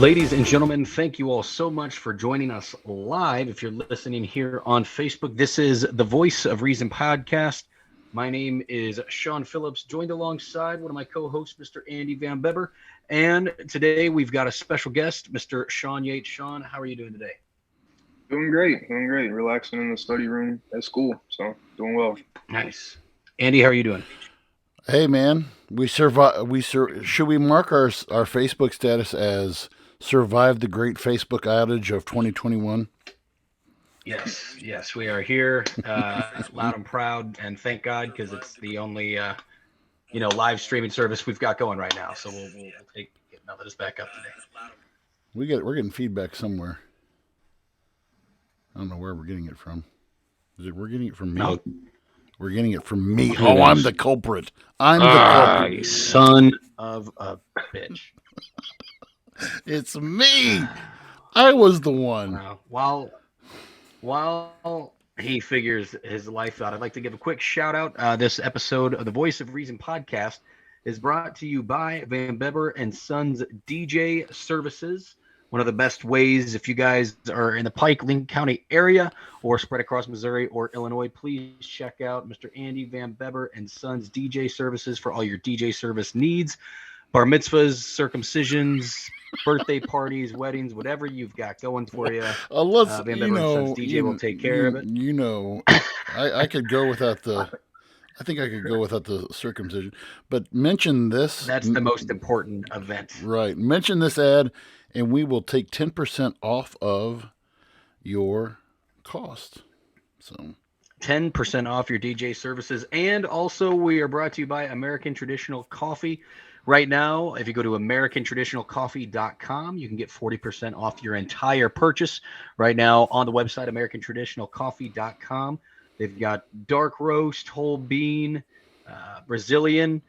Ladies and gentlemen, thank you all so much for joining us live. If you're listening here on Facebook, this is the Voice of Reason podcast. My name is Sean Phillips, joined alongside one of my co-hosts, Mr. Andy Van Beber. And today we've got a special guest, Mr. Shawn Yates. Shawn, how are you doing today? Doing great. Relaxing in the study room at school, so doing well. Nice. Andy, how are you doing? Hey man, we survive. Should we mark our Facebook status as survived the great Facebook outage of 2021? Yes, we are here, loud and proud, and thank God because it's the only live streaming service we've got going right now. So we'll take now let us back up today. We're getting feedback somewhere. I don't know where we're getting it from. Is it we're getting it from me? No, We're getting it from me. who Oh, I'm knows? the culprit. I'm the culprit. You son of a bitch! It's me. I was the one. While he figures his life out, I'd like to give a quick shout out. This episode of the Voice of Reason podcast is brought to you by Van Beber and Sons DJ Services. One of the best ways, if you guys are in the Pike, Lincoln County area or spread across Missouri or Illinois, please check out Mr. Andy Van Beber and Sons DJ Services for all your DJ service needs. Bar mitzvahs, circumcisions, birthday parties, weddings, whatever you've got going for you. Unless Van Beber and Sons DJ will take care of it. I could go without the. I think I could go without the circumcision, but mention this. That's the most important event. Right. Mention this ad, and we will take 10% off of your cost. So 10% off your DJ services. And also, we are brought to you by American Traditional Coffee. Right now, if you go to AmericanTraditionalCoffee.com, you can get 40% off your entire purchase. Right now on the website, AmericanTraditionalCoffee.com, they've got dark roast, whole bean, Brazilian,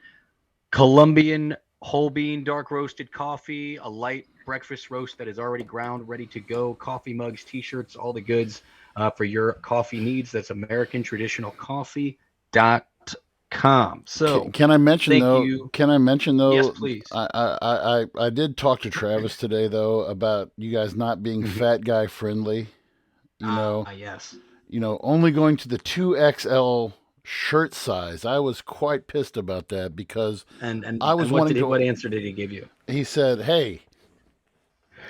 Colombian whole bean, dark roasted coffee, a light breakfast roast that is already ground, ready to go, coffee mugs, T-shirts, all the goods for your coffee needs. That's AmericanTraditionalCoffee.com. So can I mention thank though? you. Can I mention though? Yes, please. I did talk to Travis today though about you guys not being fat guy friendly. Yes. Only going to the 2XL shirt size. I was quite pissed about that because And I was what wanting to. what answer did he give you? He said, "Hey,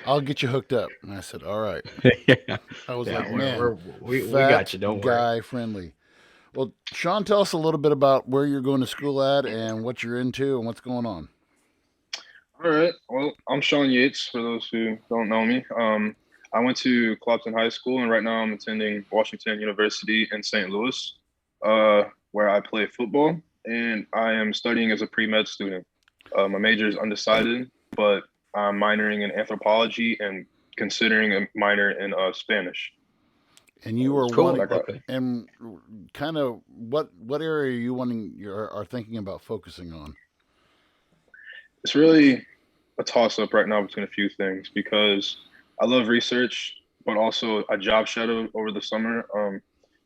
I'll get you hooked up." And I said, "All right." I was like, "Man, we fat got you. Don't guy worry. friendly." Well, Sean, tell us a little bit about where you're going to school at and what you're into and what's going on. All right. Well, I'm Shawn Yates. For those who don't know me, I went to Clopton High School, and right now I'm attending Washington University in St. Louis, where I play football, and I am studying as a pre-med student. My major is undecided, but I'm minoring in anthropology and considering a minor in Spanish. And you are Cool. wanting, Okay. and kind of what area are you wanting? You are thinking about focusing on? It's really a toss-up right now between a few things because I love research, but also I job shadowed over the summer.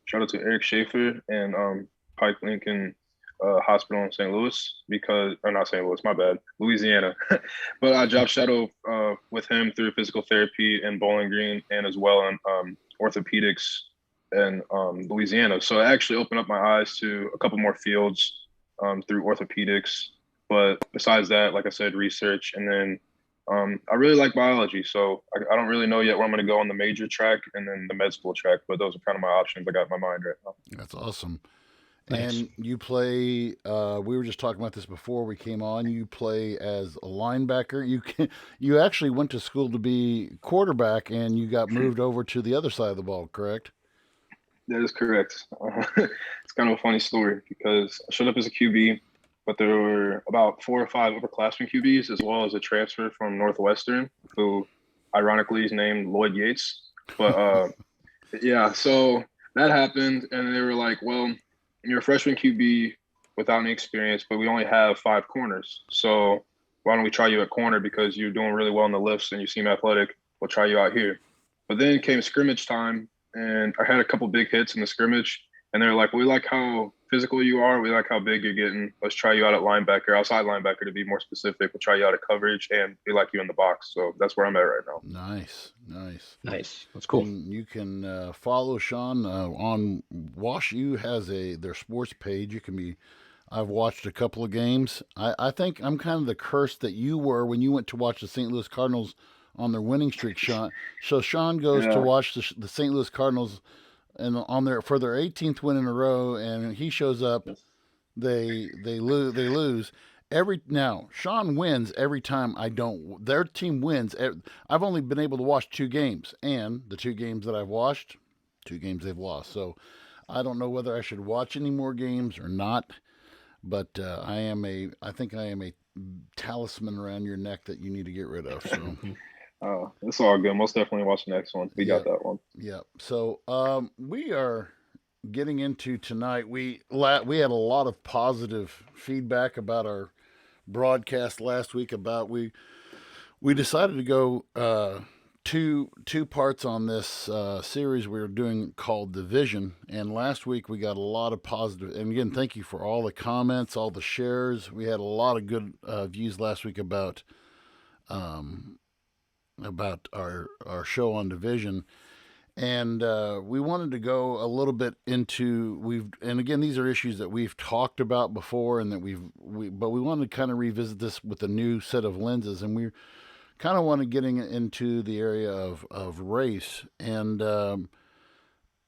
Shout out to Eric Schaefer and Pike Lincoln Hospital in St. Louis or not St. Louis, my bad, Louisiana. But I job shadow with him through physical therapy in Bowling Green and as well in orthopedics in Louisiana. So it actually opened up my eyes to a couple more fields through orthopedics. But besides that, like I said, research, and then I really like biology, so I don't really know yet where I'm going to go on the major track and then the med school track, but those are kind of my options I got in my mind right now. That's awesome. Nice. And you play. We were just talking about this before we came on. You play as a linebacker. You actually went to school to be quarterback, and you got moved over to the other side of the ball. Correct? That is correct. It's kind of a funny story because I showed up as a QB, but there were about 4 or 5 upperclassmen QBs as well as a transfer from Northwestern who ironically is named Lloyd Yates. But yeah, so that happened, and they were like, well, you're a freshman QB without any experience, but we only have 5 corners. So why don't we try you at corner because you're doing really well in the lifts and you seem athletic. We'll try you out here. But then came scrimmage time, and I had a couple big hits in the scrimmage, and they're like, we like how physical you are. We like how big you're getting. Let's try you out at linebacker, outside linebacker to be more specific. We'll try you out at coverage, and we like you in the box. So that's where I'm at right now. Nice, nice. Nice. That's cool. And you can follow Shawn on Wash U has their sports page. You can be. I've watched a couple of games. I think I'm kind of the curse that you were when you went to watch the St. Louis Cardinals on their winning streak, Shawn. So Shawn goes to Yeah. watch the St. Louis Cardinals and on their for their 18th win in a row, and he shows up. They lose every now. Shawn wins every time I don't. Their team wins. I've only been able to watch two games, and the two games that I've watched, two games they've lost. So I don't know whether I should watch any more games or not. But I think I am a talisman around your neck that you need to get rid of. So It's all good. Most definitely watch the next one. We got yep, that one. yep. So we are getting into tonight. We had a lot of positive feedback about our broadcast last week. About we decided to go two parts on this series we were doing called Division. And last week we got a lot of positive. And again, thank you for all the comments, all the shares. We had a lot of good views last week um, about our show on Division. And we wanted to go a little bit into and again these are issues that we've talked about before and that but we wanted to kind of revisit this with a new set of lenses, and we kind of want to getting into the area of race. And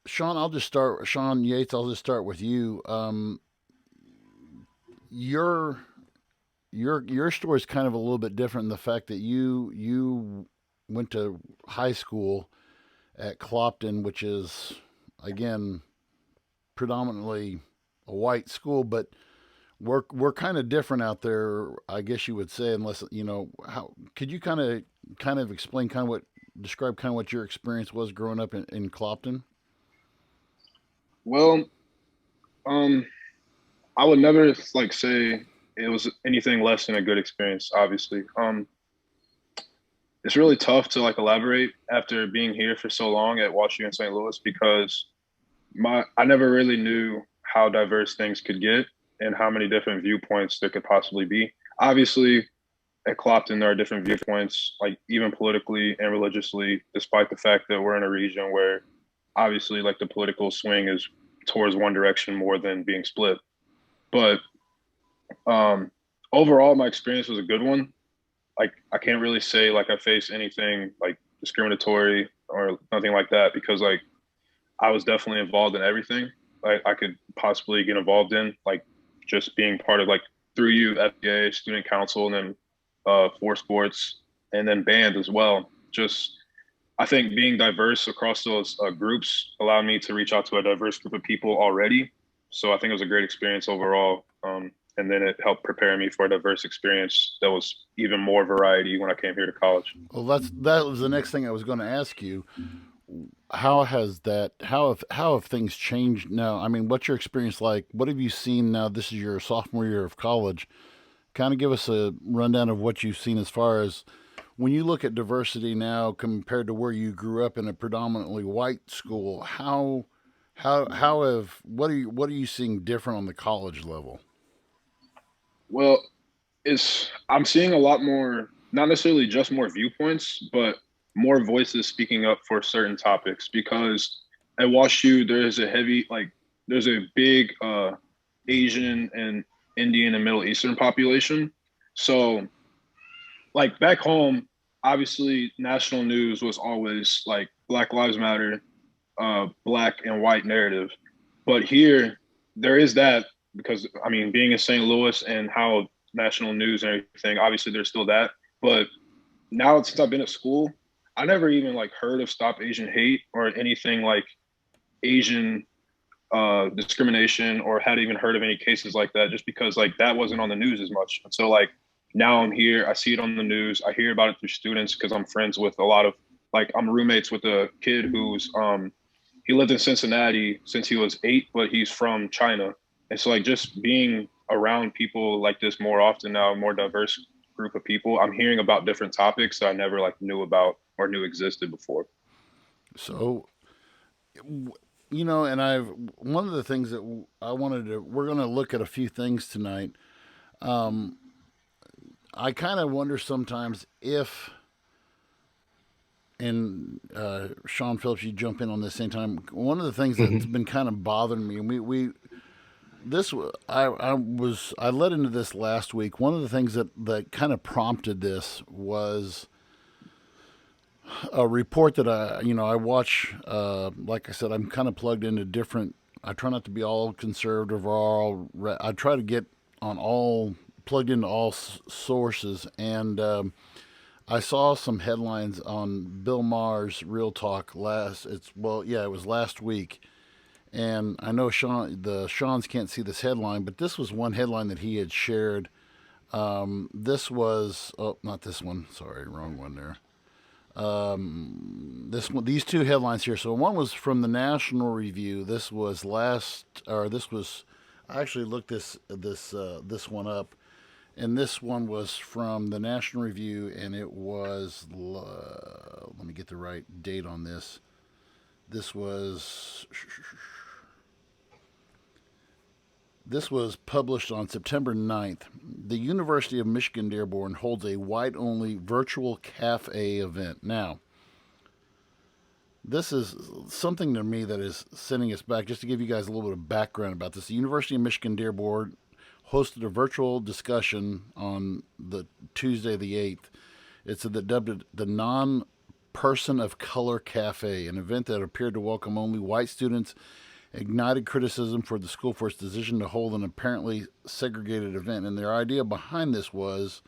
Shawn Yates, I'll just start with you. Your your story is kind of a little bit different in the fact that you went to high school at Clopton, which is again predominantly a white school, but we're kind of different out there, I guess you would say. Unless how could you kind of explain describe kind of what your experience was growing up in Clopton? Well, um, I would never like say it was anything less than a good experience. Obviously, it's really tough to like elaborate after being here for so long at WashU in St. Louis because I never really knew how diverse things could get and how many different viewpoints there could possibly be. Obviously, at Clopton, there are different viewpoints, like even politically and religiously, despite the fact that we're in a region where obviously like the political swing is towards one direction more than being split. But um, overall, my experience was a good one. Like I can't really say like I faced anything like discriminatory or nothing like that because like I was definitely involved in everything like I could possibly get involved in, like just being part of like through you FBA, student council, and then for sports, and then band as well. Just I think being diverse across those groups allowed me to reach out to a diverse group of people already. So I think it was a great experience overall. And then it helped prepare me for a diverse experience that was even more variety when I came here to college. Well, that was the next thing I was going to ask you. How have things changed now? I mean, what's your experience like? What have you seen now? This is your sophomore year of college. Kind of give us a rundown of what you've seen as far as when you look at diversity now compared to where you grew up in a predominantly white school. How have what are you seeing different on the college level? Well, it's I'm seeing a lot more, not necessarily just more viewpoints, but more voices speaking up for certain topics because at WashU there's a heavy like there's a big Asian and Indian and Middle Eastern population. So like back home, obviously national news was always like Black Lives Matter, black and white narrative. But here there is that because I mean being in St. Louis and how national news and everything, obviously there's still that. But now since I've been at school, I never even like heard of Stop Asian Hate or anything like Asian discrimination or had even heard of any cases like that just because like that wasn't on the news as much. And so like now I'm here, I see it on the news, I hear about it through students because I'm friends with a lot of like I'm roommates with a kid who's he lived in Cincinnati since he was 8, but he's from China. And so like just being around people like this more often now, more diverse group of people, I'm hearing about different topics that I never like knew about or knew existed before. So and one of the things that I wanted to, we're going to look at a few things tonight. Um, I kind of wonder sometimes if, and Sean Phillips, you jump in on this same time. One of the things that's Hmm. been kind of bothering me, and we this I led into this last week. One of the things that kind of prompted this was a report that I watch. Like I said, I'm kind of plugged into different. I try not to be all conservative or all. I try to get on all plugged into all sources, and I saw some headlines on Bill Maher's Real Talk it was last week, and I know Sean's can't see this headline, but this was one headline that he had shared. This was not this one. Sorry, wrong one there. These two headlines here. So one was from the National Review. This was last, or this was. I actually looked this one up, and this one was from the National Review, and it was. Let me get the right date on this. This was. This was published on September 9th. The University of Michigan Dearborn holds a white only virtual cafe event. Now, this is something to me that is sending us back. Just to give you guys a little bit of background about this, the University of Michigan Dearborn hosted a virtual discussion on the Tuesday the 8th. It's dubbed it the Non Person of Color Cafe, an event that appeared to welcome only white students, ignited criticism for the school for its decision to hold an apparently segregated event. And their idea behind this was,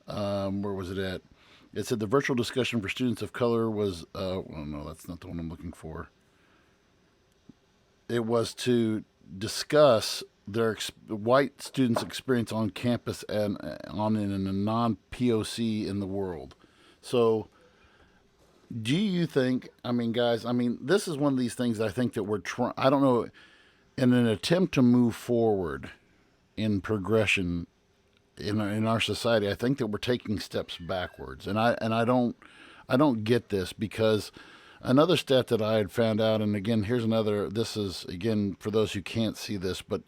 where was it at? It said the virtual discussion for students of color was, well, no, that's not the one I'm looking for. It was to discuss their white students' experience on campus and in a non POC in the world. So, do you think? I mean, guys, this is one of these things I think that we're trying. I don't know, in an attempt to move forward in progression in our society, I think that we're taking steps backwards, and I don't get this because another stat that I had found out, and again, here's another. This is again for those who can't see this, but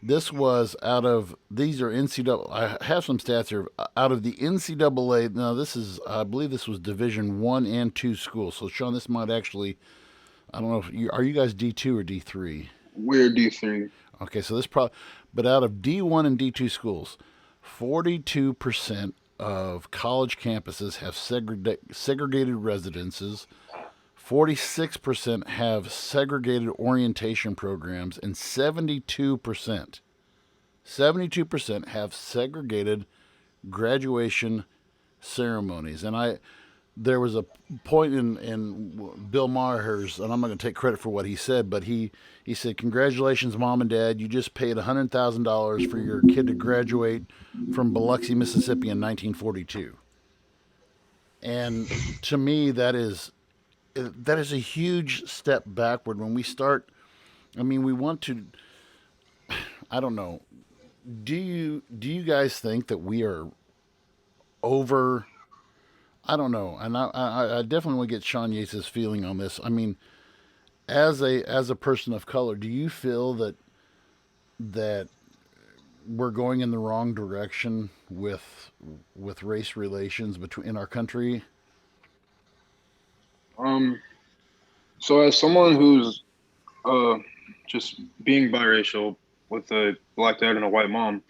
this was out of these are NCAA. I have some stats here out of the NCAA. Now this is I believe this was Division 1 and 2 schools. So Sean, this might actually I don't know if you are you guys D2 or D3. We're D3. Okay, so this probably but out of D1 and D2 schools, 42% of college campuses have segregated residences. 46% have segregated orientation programs, and 72% have segregated graduation ceremonies. And there was a point in Bill Maher's, and I'm not going to take credit for what he said, but he said, "Congratulations, mom and dad! You just paid $100,000 for your kid to graduate from Biloxi, Mississippi in 1942." And to me, that is a huge step backward when we start. I mean, we want to. I don't know. Do you guys think that we are over? I don't know, and I definitely want to get Shawn Yates' feeling on this. I mean, as a person of color, do you feel that we're going in the wrong direction with race relations between in our country? Um, so as someone who's uh just being biracial with a black dad and a white mom,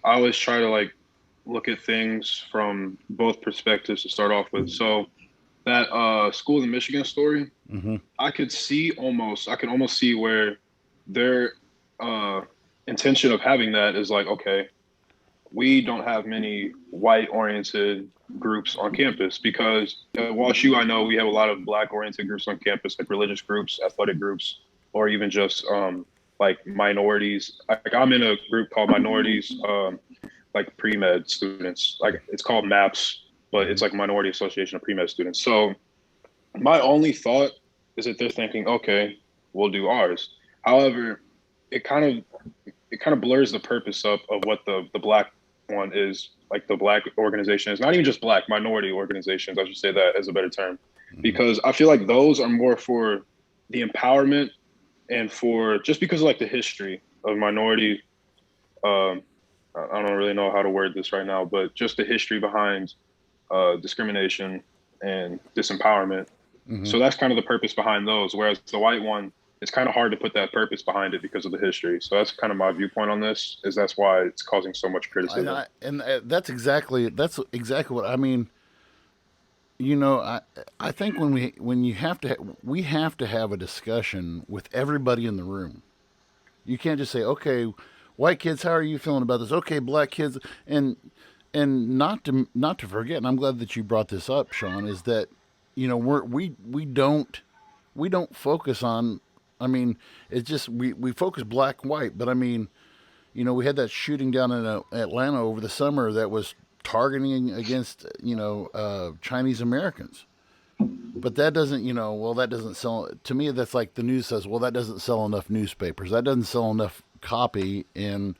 I always try to like look at things from both perspectives to start off with. So that school in Michigan story, Mm-hmm. I can almost see where their uh intention of having that is like, okay, we don't have many white oriented groups on campus because at WashU, I know we have a lot of black oriented groups on campus, like religious groups, athletic groups, or even just like minorities. Like I'm in a group called minorities, like pre-med students. Like it's called MAPS, but it's like Minority Association of Pre-Med Students. So my only thought is that they're thinking, okay, we'll do ours. However, it kind of it kind of blurs the purpose up of what the black one is, like the black organization is not even just black minority organizations. I should say that as a better term, Mm-hmm. because I feel like those are more for the empowerment And for just because of like the history of minority, um, I don't really know how to word this right now, but just the history behind discrimination and disempowerment. Mm-hmm. So that's kind of the purpose behind those. Whereas the white one, it's kind of hard to put that purpose behind it because of the history. So that's kind of my viewpoint on this. Is that's why it's causing so much criticism. And that's exactly what I mean. You know, I think when you have to we have to have a discussion with everybody in the room. You can't just say, okay, white kids, how are you feeling about this? Okay, black kids, and not to forget, and I'm glad that you brought this up, Shawn, is that you know we don't focus on. I mean, it's just we focus black white, but I mean, you know, we had that shooting down in Atlanta over the summer that was targeting against Chinese Americans. But that doesn't, well, that doesn't sell. To me, that's like the news says, well, that doesn't sell enough newspapers. That doesn't sell enough copy. And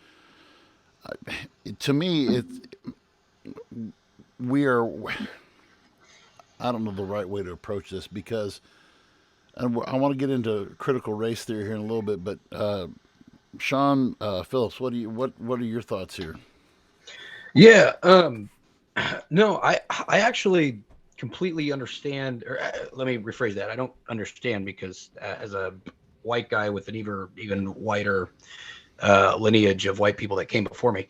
to me, we are, I don't know the right way to approach this because I want to get into critical race theory here in a little bit. But Shawn Phillips, what are your thoughts here? Yeah. No, I actually completely understand. Or let me rephrase that. I don't understand because as a white guy with an even whiter lineage of white people that came before me,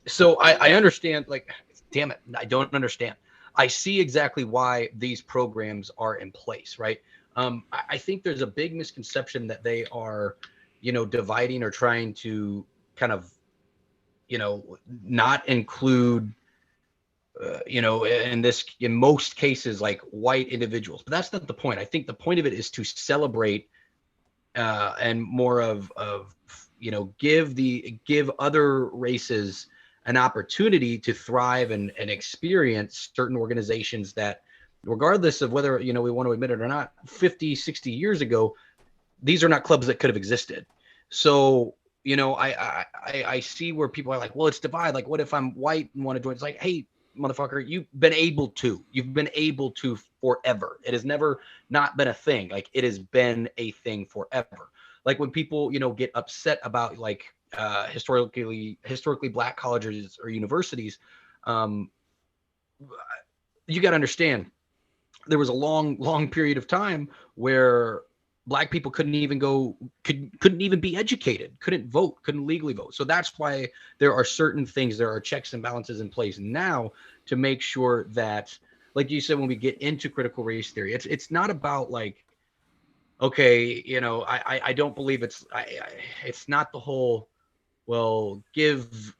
so I understand. Like, damn it, I don't understand. I see exactly why these programs are in place, right? I think there's a big misconception that they are, dividing or trying to kind of, not include in most cases like white individuals, but that's not the point. I think the point of it is to celebrate and more of give other races an opportunity to thrive and experience certain organizations that, regardless of whether we want to admit it or not, 50, 60 years ago, these are not clubs that could have existed. So I see where people are like, well, it's divide. Like, what if I'm white and want to join? It's like, hey, motherfucker, you've been able to forever. It has never not been a thing. Like, it has been a thing forever. Like, when people get upset about like historically black colleges or universities, um you got to understand, there was a long period of time where black people couldn't even be educated, couldn't vote, couldn't legally vote. So that's why there are certain things, there are checks and balances in place now to make sure that, like you said, when we get into critical race theory, it's not about like, okay, I don't believe it's not the whole, well, give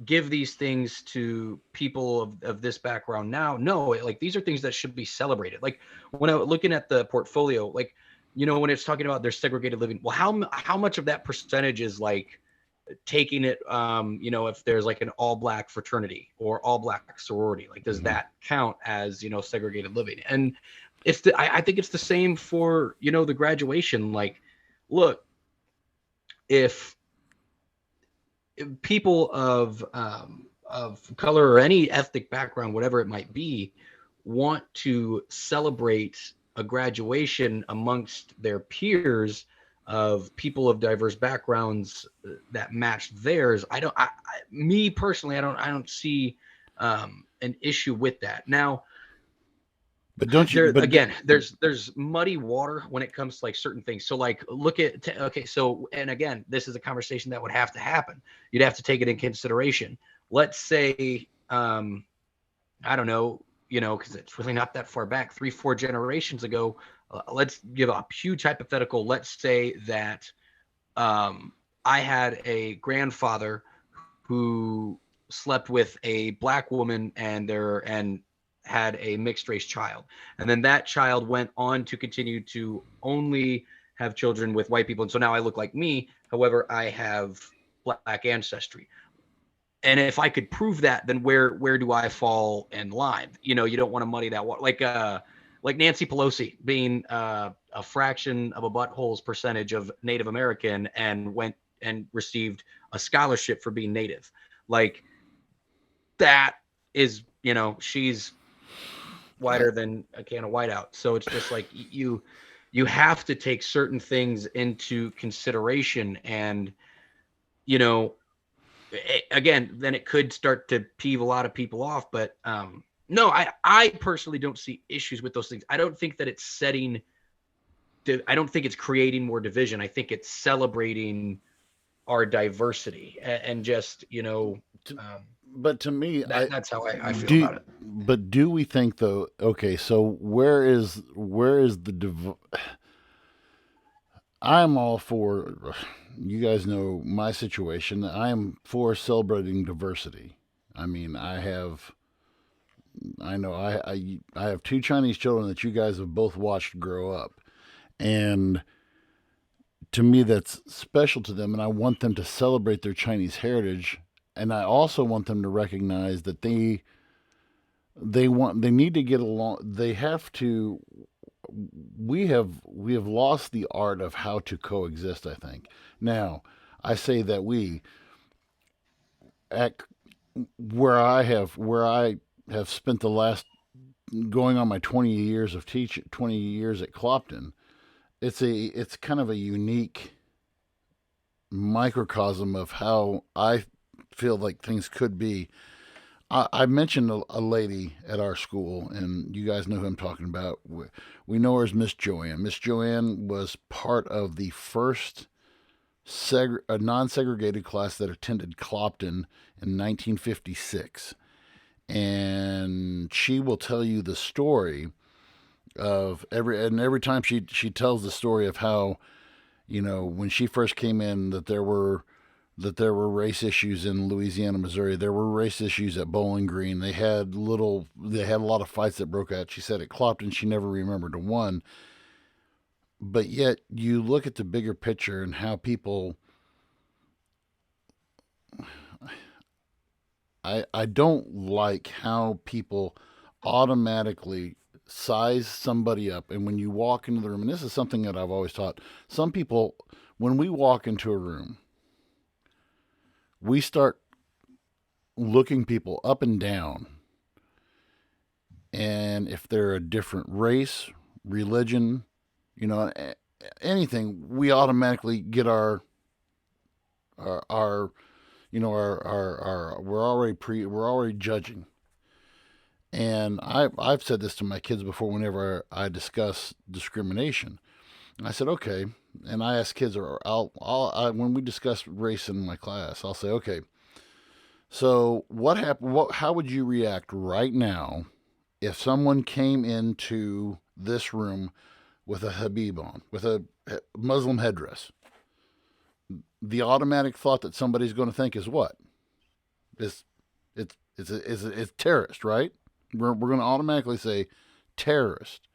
these things to people of this background now. No, like, these are things that should be celebrated. Like, when I'm looking at the portfolio, like, when it's talking about their segregated living, well, how much of that percentage is like taking it, if there's like an all black fraternity or all black sorority, like, does that count as segregated living? And I think it's the same for the graduation. Like, look, if people of color or any ethnic background, whatever it might be, want to celebrate a graduation amongst their peers of people of diverse backgrounds that match theirs, me personally, I don't see an issue with that. Now, But don't you? there But again, there's muddy water when it comes to like certain things. So like, look at okay, so, and again, this is a conversation that would have to happen. You'd have to take it in consideration. Let's say, I don't know, because it's really not that far back, 3-4 generations ago. Let's give a huge hypothetical. Let's say that I had a grandfather who slept with a black woman and had a mixed race child. And then that child went on to continue to only have children with white people. And so now I look like me. However, I have black ancestry. And if I could prove that, then where do I fall in line? You don't want to muddy that water. Like Nancy Pelosi being a fraction of a butthole's percentage of Native American and went and received a scholarship for being Native. Like, that is, she's whiter than a can of whiteout. So it's just like, you you have to take certain things into consideration. And, you know, again, then it could start to peeve a lot of people off. But no, I personally don't see issues with those things. I don't think that it's setting, I don't think it's creating more division. I think it's celebrating our diversity and just, But to me, that's how I feel do. about it. But do we think though? Okay, so where is the I'm all for. You guys know my situation. I am for celebrating diversity. I mean, I know I have two Chinese children that you guys have both watched grow up, and to me that's special to them, and I want them to celebrate their Chinese heritage, and I also want them to recognize that they need to get along. They have to. We have lost the art of how to coexist. I think now I say that we at where I have spent the last going on my 20 years of teaching 20 years at Clopton. It's kind of a unique microcosm of how I feel like things could be. I mentioned a lady at our school, and you guys know who I'm talking about. We know her as Miss Joanne. Miss Joanne was part of the first a non-segregated class that attended Clopton in 1956, and she will tell you the story of every time she tells the story of how, when she first came in, that there were race issues in Louisiana, Missouri. There were race issues at Bowling Green. They had a lot of fights that broke out. She said at Clopton she never remembered a one. But yet you look at the bigger picture and how people. I don't like how people automatically size somebody up, and when you walk into the room, and this is something that I've always taught some people, when we walk into a room, we start looking people up and down, and if they're a different race, religion, anything, we automatically get our we're already judging. And I've said this to my kids before whenever I discuss discrimination. I said, okay, and I ask kids, or when we discuss race in my class, I'll say, okay, so what happened? How would you react right now if someone came into this room with a habib on, with a Muslim headdress? The automatic thought that somebody's going to think is what? It's terrorist, right? We're going to automatically say terrorist.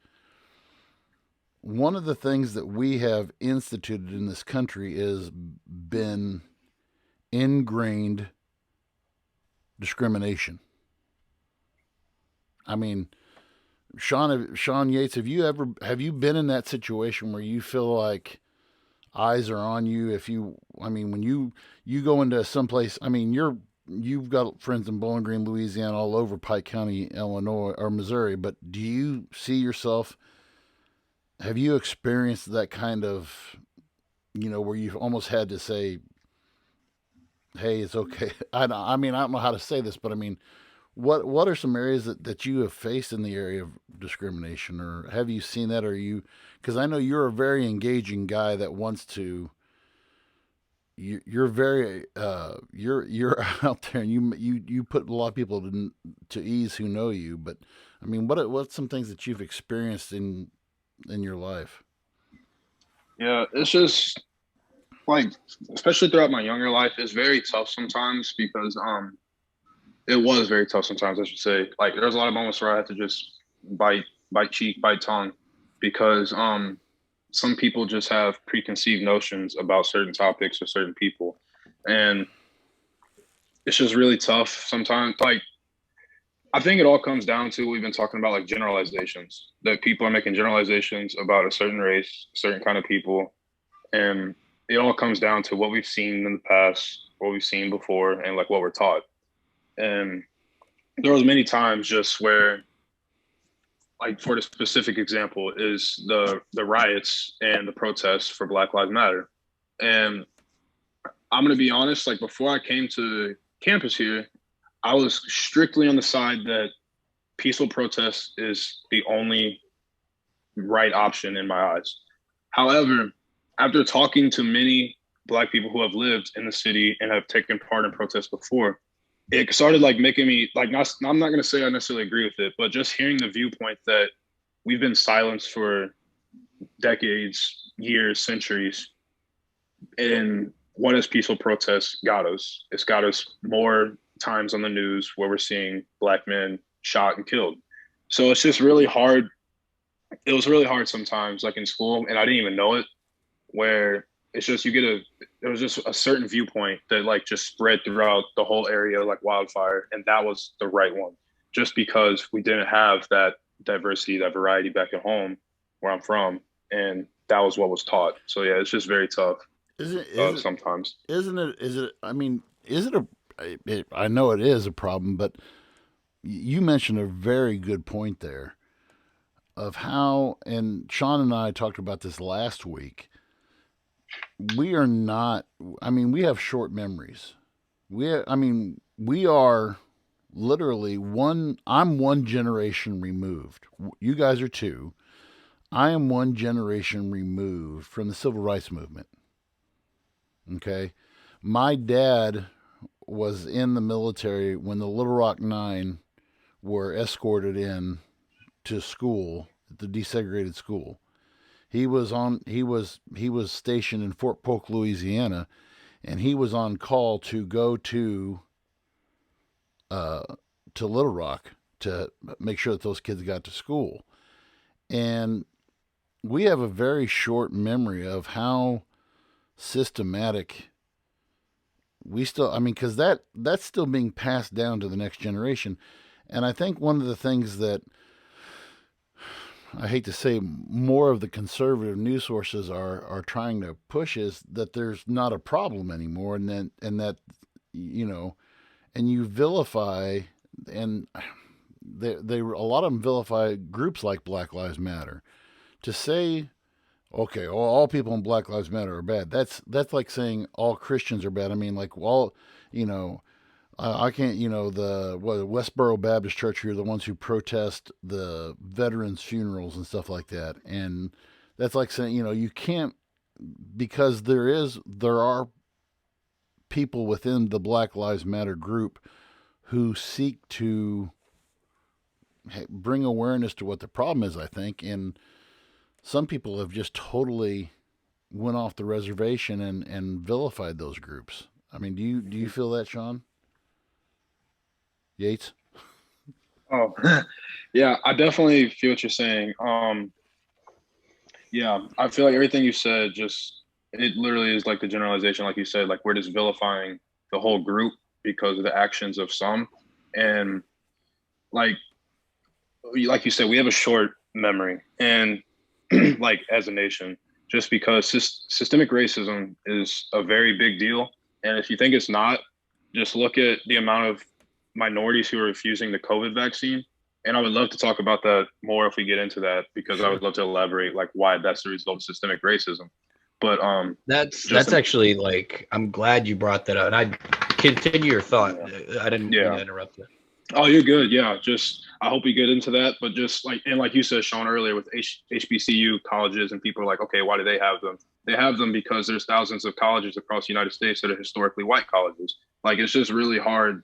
One of the things that we have instituted in this country is been ingrained discrimination. I mean, Shawn Yates, have you been in that situation where you feel like eyes are on you? When you go into someplace, you've got friends in Bowling Green, Louisiana, all over Pike County, Illinois or Missouri, but do you see yourself? Have you experienced that kind of, where you've almost had to say, "Hey, it's okay." I don't know how to say this, but what are some areas that you have faced in the area of discrimination, or have you seen that? Or because I know you're a very engaging guy that wants to. You're very you're out there, and you put a lot of people to ease who know you. But what's some things that you've experienced in your life? Yeah, it's just like, especially throughout my younger life, it's very tough sometimes because it was very tough sometimes, I should say. Like, there was a lot of moments where I had to just bite cheek, bite tongue, because some people just have preconceived notions about certain topics or certain people, and it's just really tough sometimes. Like, I think it all comes down to what we've been talking about, like generalizations, that people are making generalizations about a certain race, a certain kind of people. And it all comes down to what we've seen in the past, what we've seen before, and like what we're taught. And there was many times just where like for the specific example is the riots and the protests for Black Lives Matter. And I'm gonna be honest, like before I came to campus here, I was strictly on the side that peaceful protest is the only right option in my eyes. However, after talking to many Black people who have lived in the city and have taken part in protests before, it started like making me like not. I'm not going to say I necessarily agree with it, but just hearing the viewpoint that we've been silenced for decades, years, centuries, and what has peaceful protest got us? It's got us more times on the news where we're seeing Black men shot and killed. So it's just really hard. It was really hard sometimes, like in school, and I didn't even know it, where it's just you get there was just a certain viewpoint that like just spread throughout the whole area like wildfire, and that was the right one, just because we didn't have that diversity, that variety back at home where I'm from, and that was what was taught. So yeah, it's just very tough sometimes. Isn't it? Is it? I mean, is it a? I know it is a problem, but you mentioned a very good point there of how, and Shawn and I talked about this last week. We are not. I mean, we have short memories. We are literally one. I'm one generation removed. You guys are two. I am one generation removed from the civil rights movement. Okay. My dad was in the military when the Little Rock Nine were escorted in to school, the desegregated school. He was stationed in Fort Polk, Louisiana, and he was on call to go uh, to Little Rock to make sure that those kids got to school. And we have a very short memory of how systematic we still, I mean, because that's still being passed down to the next generation. And I think one of the things that I hate to say more of the conservative news sources are trying to push is that there's not a problem anymore, and that you know, and you vilify, and they a lot of them vilify groups like Black Lives Matter to say, okay, all people in Black Lives Matter are bad. That's like saying all Christians are bad. I mean, like, well, you know, I can't, the Westboro Baptist Church here, the ones who protest the veterans' funerals and stuff like that, and that's like saying, you can't, because there are people within the Black Lives Matter group who seek to bring awareness to what the problem is, I think, and some people have just totally went off the reservation and vilified those groups. I mean, do you feel that, Shawn Yates? Oh, yeah, I definitely feel what you're saying. Yeah, I feel like everything you said just it literally is like the generalization, like you said, like we're just vilifying the whole group because of the actions of some, and like like you said, we have a short memory, and like as a nation, just because systemic racism is a very big deal, and if you think it's not, just look at the amount of minorities who are refusing the COVID vaccine. And I would love to talk about that more if we get into that, because I Sure. would love to elaborate like why that's the result of systemic racism. But That's actually like I'm glad you brought that up. And I continue your thought. yeah, I didn't mean yeah. to interrupt you. Oh, you're good. Yeah, just I hope we get into that. But just like and like you said, Shawn, earlier with HBCU colleges, and people are like, okay, why do they have them? They have them because there's thousands of colleges across the United States that are historically white colleges. Like it's just really hard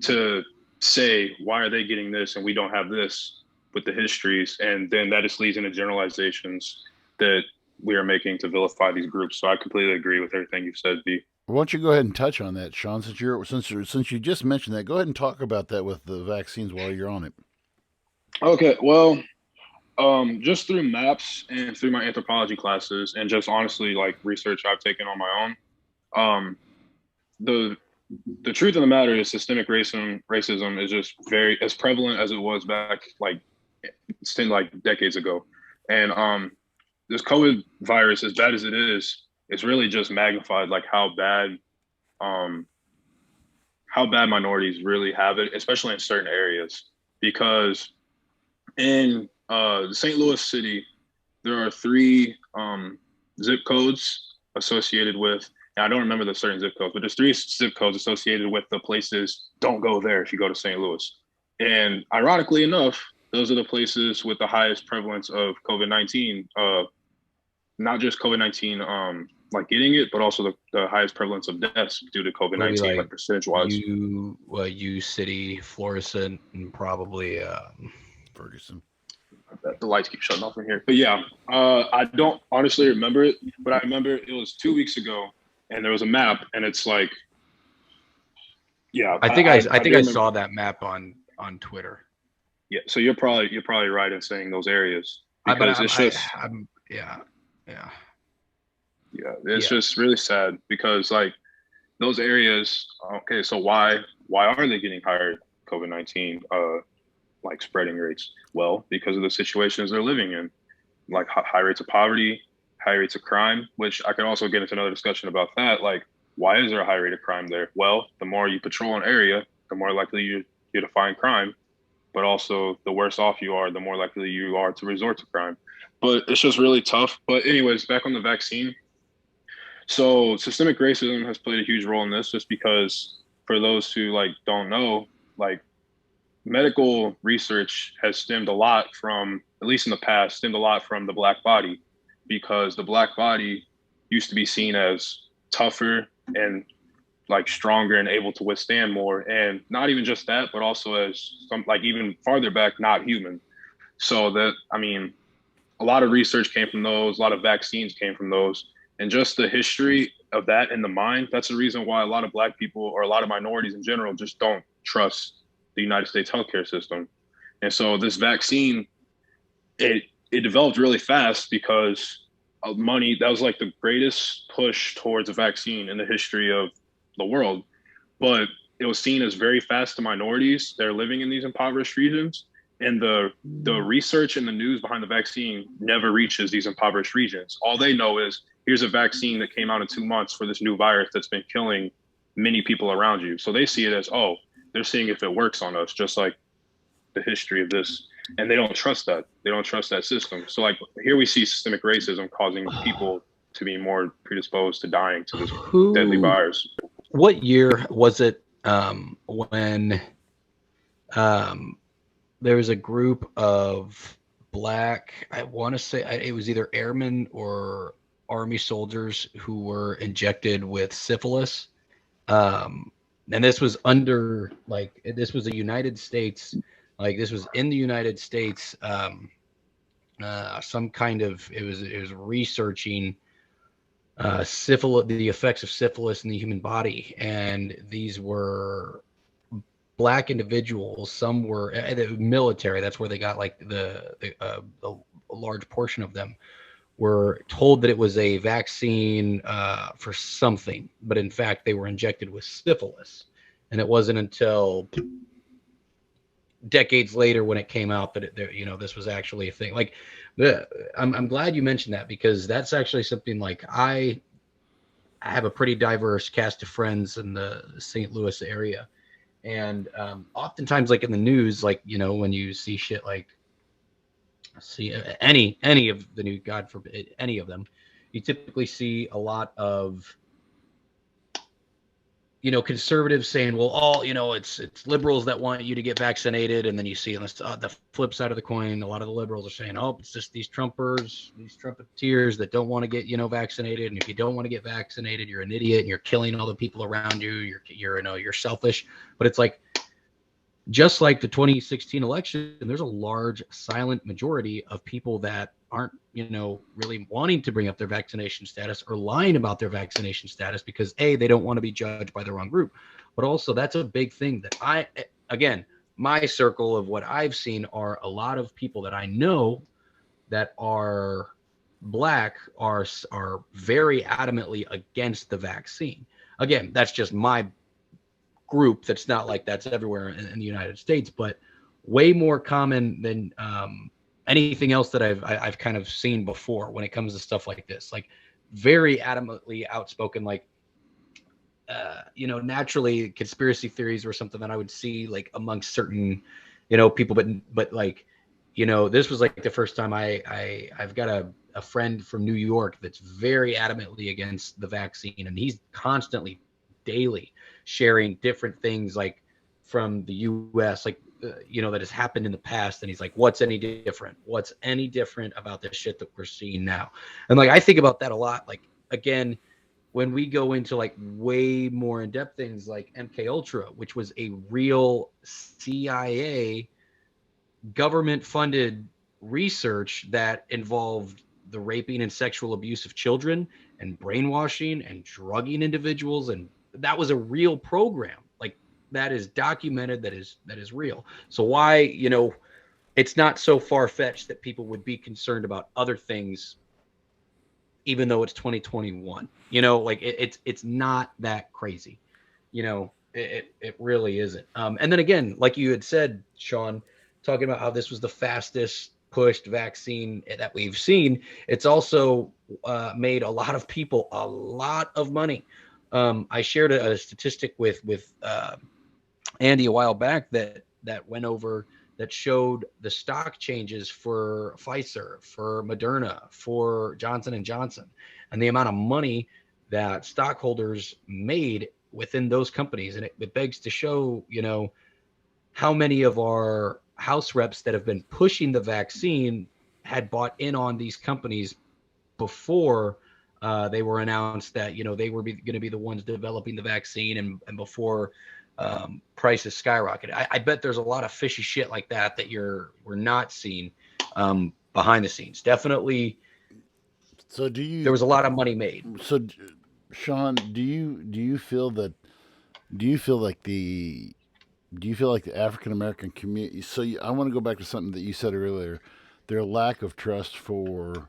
to say why are they getting this and we don't have this with the histories, and then that just leads into generalizations that we are making to vilify these groups. So I completely agree with everything you've said, B. Why don't you go ahead and touch on that, Shawn? Since you just mentioned that, go ahead and talk about that with the vaccines while you're on it. Okay, well, just through maps and through my anthropology classes, and just honestly like research I've taken on my own, the the truth of the matter is systemic racism is just very as prevalent as it was back like 10 like decades ago. And this COVID virus, as bad as it is, it's really just magnified like um how bad minorities really have it, especially in certain areas. Because In St. Louis City, there are 3 zip codes associated with, and I don't remember the certain zip codes, but there's 3 zip codes associated with the places, don't go there if you go to St. Louis. And ironically enough, those are the places with the highest prevalence of COVID-19, not just COVID-19, like getting it, but also the highest prevalence of deaths due to It'll be COVID-19, like percentage wise. U City, Florissant, and probably Ferguson. The lights keep shutting off in here. But yeah, I don't honestly remember it, but I remember it was 2 weeks ago, and there was a map, and it's like, yeah. I think I saw that map on Twitter. Yeah, so you're probably right in saying those areas because it's just yeah. It's just really sad because like those areas. Okay, so why are they getting higher COVID-19 like spreading rates? Well, because of the situations they're living in, like high rates of poverty, high rates of crime, which I could also get into another discussion about that. Like, why is there a high rate of crime there? Well, the more you patrol an area, the more likely you're to find crime, but also the worse off you are, the more likely you are to resort to crime. But it's just really tough. But anyways, back on the vaccine. So systemic racism has played a huge role in this just because for those who like don't know, like medical research has stemmed a lot from, at least in the past, stemmed a lot from the black body because the black body used to be seen as tougher and like stronger and able to withstand more. And not even just that, but also as some like even farther back, not human. So that, I mean, a lot of research came from those, a lot of vaccines came from those. And just the history of that in the mind, that's the reason why a lot of black people or a lot of minorities in general just don't trust the United States healthcare system. And so this vaccine, it developed really fast because of money. That was like the greatest push towards a vaccine in the history of the world. But it was seen as very fast to minorities that are living in these impoverished regions. And the research and the news behind the vaccine never reaches these impoverished regions. All they know is here's a vaccine that came out in 2 months for this new virus that's been killing many people around you. So they see it as, oh, they're seeing if it works on us, just like the history of this. And they don't trust that. They don't trust that system. So like here we see systemic racism causing people to be more predisposed to dying to this deadly virus. What year was it when there was a group of black, I want to say it was either airmen or army soldiers who were injected with syphilis? And this was under this was a United States, this was in the United States, some kind of, it was researching syphilis, the effects of syphilis in the human body. And these were black individuals. Some were the military. That's where they got a large portion of them were told that it was a vaccine for something, but in fact they were injected with syphilis. And it wasn't until decades later when it came out that this was actually a thing. I'm glad you mentioned that, because that's actually something I have a pretty diverse cast of friends in the St. Louis area. And oftentimes, in the news, when you see shit see any of the new, God forbid, any of them, you typically see a lot of, conservatives saying, well, all, it's liberals that want you to get vaccinated. And then you see on the flip side of the coin, a lot of the liberals are saying, oh, it's just these Trumpers, these Trumpeteers that don't want to get, vaccinated. And if you don't want to get vaccinated, you're an idiot and you're killing all the people around you. You're selfish. But it's just like the 2016 election, there's a large silent majority of people that aren't, really wanting to bring up their vaccination status or lying about their vaccination status because they don't want to be judged by the wrong group. But also that's a big thing that my circle of what I've seen are a lot of people that I know that are black are very adamantly against the vaccine. Again, that's just my group. That's not that's everywhere in the United States, but way more common than anything else that I've kind of seen before when it comes to stuff like this. Very adamantly outspoken. Naturally, conspiracy theories were something that I would see amongst certain, people, but This was like the first time I've got a friend from New York that's very adamantly against the vaccine, and he's constantly, daily, sharing different things like from the U.S. like that has happened in the past, and he's like, "What's any different? What's any different about this shit that we're seeing now?" And like I think about that a lot. Like again, when we go into like way more in depth things like MK Ultra, which was a real CIA government funded research that involved the raping and sexual abuse of children and brainwashing and drugging individuals, and that was a real program. Like that is documented, that is real. So why, it's not so far fetched that people would be concerned about other things even though it's 2021. Like it's not that crazy. It really isn't. And then again, like you had said, Shawn, talking about how this was the fastest pushed vaccine that we've seen, it's also made a lot of people a lot of money. I shared a statistic with Andy a while back that went over that showed the stock changes for Pfizer, for Moderna, for Johnson and Johnson, and the amount of money that stockholders made within those companies. And it begs to show, how many of our House reps that have been pushing the vaccine had bought in on these companies before they were announced that they were going to be the ones developing the vaccine, and before prices skyrocket. I bet there's a lot of fishy shit like that we're not seeing behind the scenes. Definitely, So there was a lot of money made. so Shawn, do you feel that do you feel like the do you feel like the African American community? So I want to go back to something that you said earlier. Their lack of trust for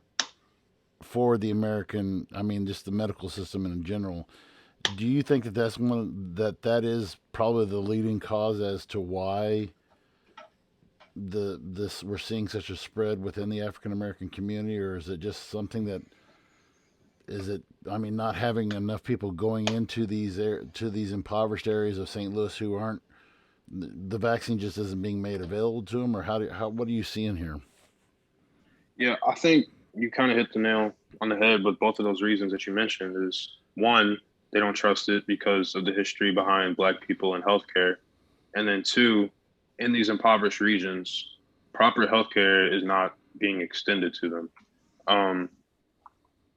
the American, I mean, just the medical system in general. Do you think that that is probably the leading cause as to why the this we're seeing such a spread within the African American community, or is it just something that is it? I mean, not having enough people going into to these impoverished areas of St. Louis who aren't the vaccine just isn't being made available to them, or what do you see in here? Yeah, I think you kind of hit the nail on the head with both of those reasons that you mentioned. Is one, they don't trust it because of the history behind Black people in healthcare, and then two, in these impoverished regions, proper healthcare is not being extended to them. Um,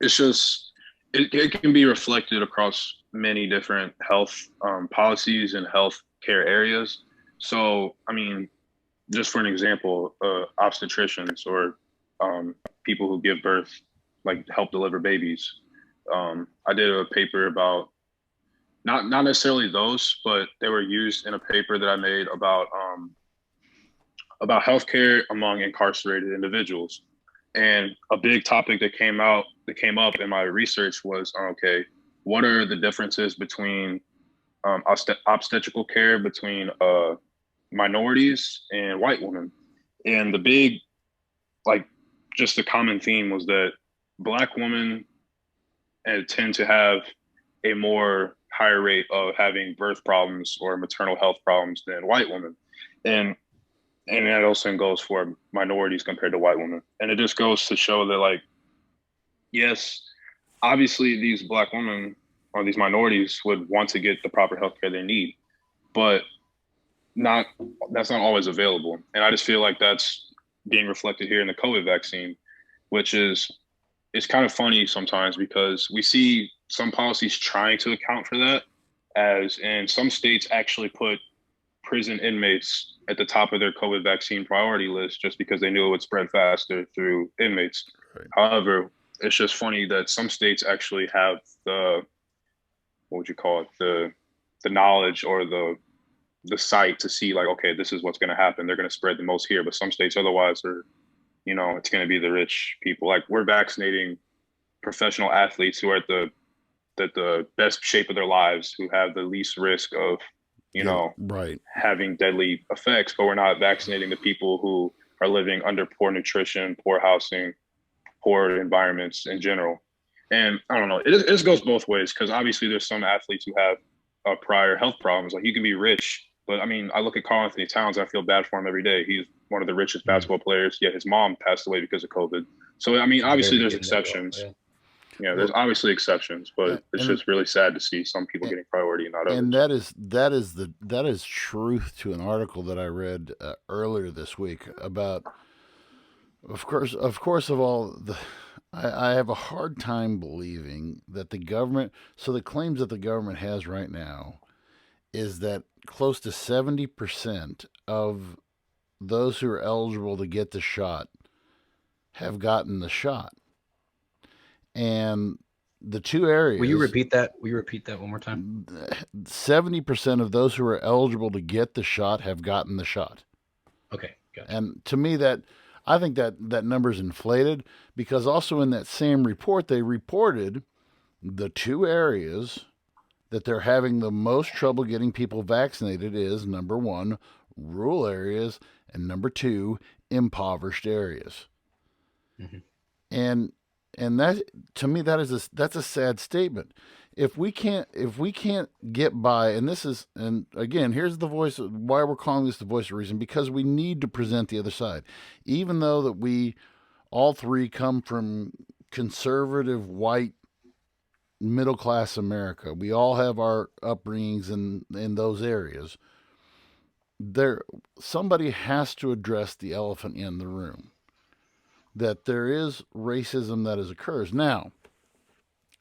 it's just it can be reflected across many different health policies and health care areas. So, I mean, just for an example, obstetricians or people who give birth, like help deliver babies. I did a paper about not necessarily those, but they were used in a paper that I made about healthcare among incarcerated individuals. And a big topic that came up in my research was okay, what are the differences between obstetrical care between minorities and white women? And the big, like, just the common theme was that Black women tend to have a more higher rate of having birth problems or maternal health problems than white women. And and that also goes for minorities compared to white women. And it just goes to show that, like, yes, obviously these Black women or these minorities would want to get the proper healthcare they need, but not that's not always available. And I just feel like that's being reflected here in the COVID vaccine, which is it's kind of funny sometimes because we see some policies trying to account for that, as in some states actually put prison inmates at the top of their COVID vaccine priority list just because they knew it would spread faster through inmates. Right. However, it's just funny that some states actually have the what would you call it the knowledge or the sight to see, like, okay, this is what's going to happen. They're going to spread the most here, but some states otherwise are, it's going to be the rich people. Like, we're vaccinating professional athletes who are at the best shape of their lives, who have the least risk of right, having deadly effects, but we're not vaccinating the people who are living under poor nutrition, poor housing, poor environments in general. And I don't know, it just goes both ways, because obviously there's some athletes who have prior health problems. Like, you can be rich, but I mean, I look at Karl Anthony Towns, I feel bad for him every day. He's one of the richest Mm. basketball players. Yet his mom passed away because of COVID. So I mean, obviously there's Getting that well, exceptions. yeah. Yeah, there's obviously exceptions, but it's and just really sad to see some people getting priority and not and others. that is truth to an article that I read earlier this week about. Of all the, I have a hard time believing that the government. So the claims that the government has right now is that close to 70% of those who are eligible to get the shot have gotten the shot, and the two areas. Will you repeat that? Will you repeat that one more time? 70% of those who are eligible to get the shot have gotten the shot. Okay, gotcha. And to me, I think that number's inflated, because also in that same report they reported the two areas that they're having the most trouble getting people vaccinated is, number one, rural areas, and number two, impoverished areas. Mm-hmm. And that, to me, that's a sad statement. If we can't get by, and again, here's the voice of why we're calling this the voice of reason, because we need to present the other side, even though that we all three come from conservative white middle class America. We all have our upbringings in those areas. Somebody has to address the elephant in the room, that there is racism that occurs. Now,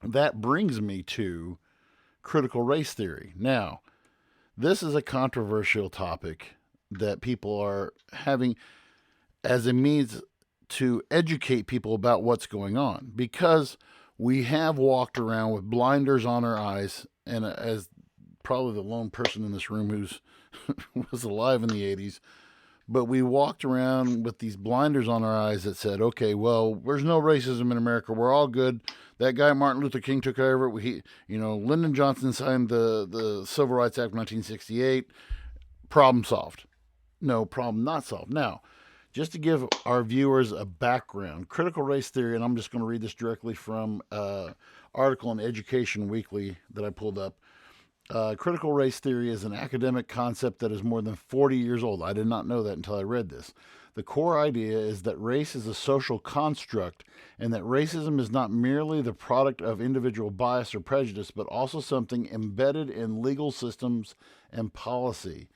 that brings me to critical race theory. Now, this is a controversial topic that people are having as a means to educate people about what's going on, because we have walked around with blinders on our eyes, and as probably the lone person in this room who's was alive in the 80s, but we walked around with these blinders on our eyes that said, okay, well, there's no racism in America. We're all good. That guy Martin Luther King took over. Lyndon Johnson signed the Civil Rights Act of 1968. Problem solved. No, problem not solved. Now, just to give our viewers a background, critical race theory, and I'm just going to read this directly from an article in Education Weekly that I pulled up. Critical race theory is an academic concept that is more than 40 years old. I did not know that until I read this. The core idea is that race is a social construct, and that racism is not merely the product of individual bias or prejudice, but also something embedded in legal systems and policy.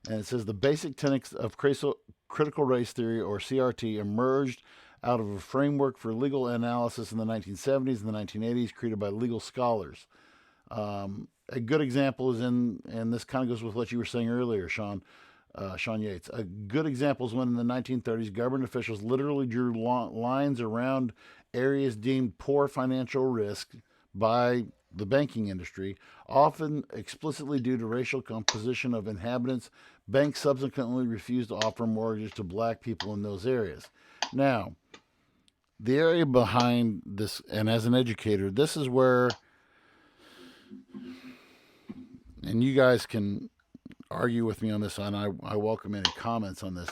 And it says the basic tenets of critical race theory, or CRT, emerged out of a framework for legal analysis in the 1970s and the 1980s, created by legal scholars. A good example is and this kind of goes with what you were saying earlier, Shawn Yates. A good example is when in the 1930s, government officials literally drew lines around areas deemed poor financial risk by the banking industry, often explicitly due to racial composition of inhabitants. Banks subsequently refused to offer mortgages to black people in those areas. Now, the area behind this, and as an educator, this is where, and you guys can argue with me on this, and I welcome any comments on this.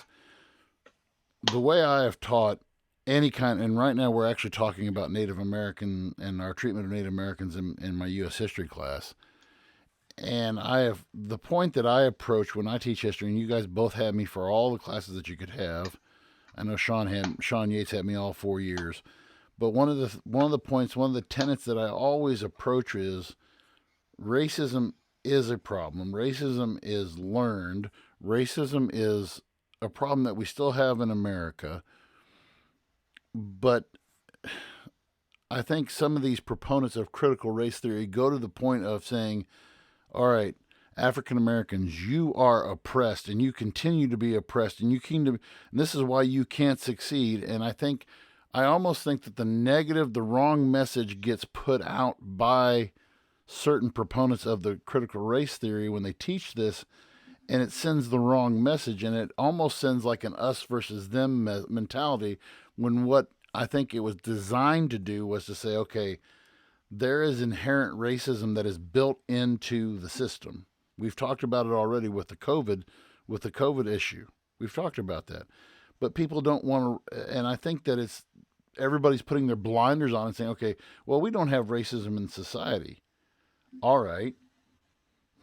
The way I have taught any kind, and right now we're actually talking about Native American and our treatment of Native Americans in my U.S. history class. And the point that I approach when I teach history, and you guys both had me for all the classes that you could have. I know Shawn Yates had me all 4 years. But one of the tenets that I always approach is racism is a problem. Racism is learned. Racism is a problem that we still have in America. But I think some of these proponents of critical race theory go to the point of saying, all right, African Americans, you are oppressed, and you continue to be oppressed, and this is why you can't succeed. And I almost think that the wrong message gets put out by certain proponents of the critical race theory when they teach this, and it sends the wrong message, and it almost sends like an us versus them mentality, when what I think it was designed to do was to say, okay, there is inherent racism that is built into the system. We've talked about it already with the COVID issue. We've talked about that, but people don't want to, and I think that everybody's putting their blinders on and saying, okay, well, we don't have racism in society. All right.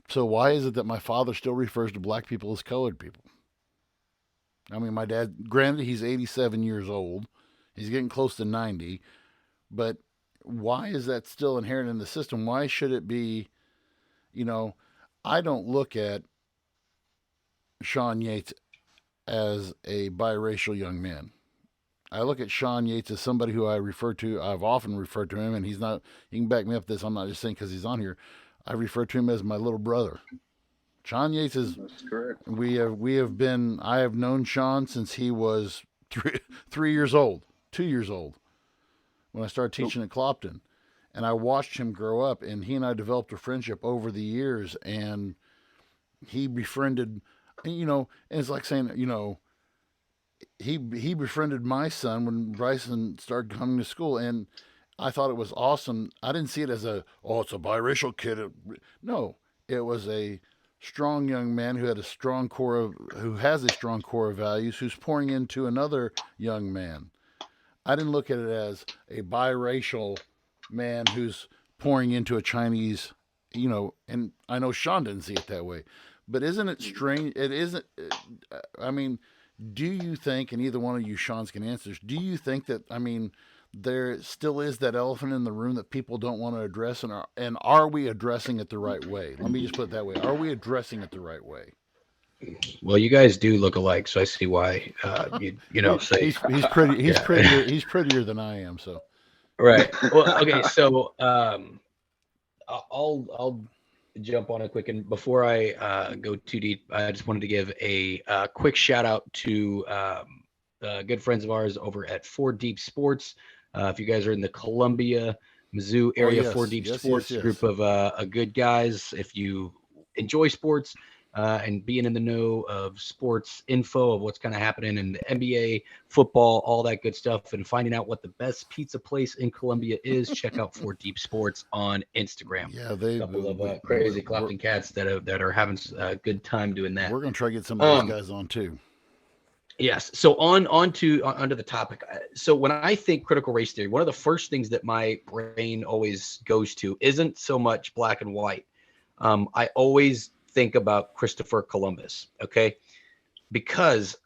So why is it that my father still refers to black people as colored people? I mean, my dad, granted, he's 87 years old. He's getting close to 90. But why is that still inherent in the system? Why should it be, you know, I don't look at Shawn Yates as a biracial young man. I look at Shawn Yates as somebody who I've often referred to him, and he's not, he can back me up this, I'm not just saying because he's on here. I refer to him as my little brother. Shawn Yates is, That's correct. I have known Shawn since he was 3 years old, 2 years old, when I started teaching at Clopton. And I watched him grow up, and he and I developed a friendship over the years, and he befriended, and it's like saying, he befriended my son when Bryson started coming to school, and I thought it was awesome. I didn't see it as it's a biracial kid. No, it was a strong young man who has a strong core of values, who's pouring into another young man. I didn't look at it as a biracial man who's pouring into a Chinese, and I know Shawn didn't see it that way. But isn't it strange? It isn't. I mean, do you think, and either one of you Shawns can answer this, do you think that, there still is that elephant in the room that people don't want to address, and are we addressing it the right way? Let me just put it that way. Are we addressing it the right way? Well, you guys do look alike, so I see why say he's pretty he's prettier than I am, so. Right. Well, okay, so I'll jump on it quick, and before I go too deep, I just wanted to give a quick shout out to good friends of ours over at Four Deep Sports. If you guys are in the Columbia, Mizzou area, yes. Four Deep Yes, Sports yes. group of good guys. If you enjoy sports and being in the know of sports info of what's kind of happening in the NBA, football, all that good stuff, and finding out what the best pizza place in Columbia is, check out Four Deep Sports on Instagram. Yeah, A couple of crazy Clopton cats that are having a good time doing that. We're gonna try to get some of those guys on too. Yes. So onto the topic. So when I think critical race theory, one of the first things that my brain always goes to isn't so much black and white. I always think about Christopher Columbus. Okay, because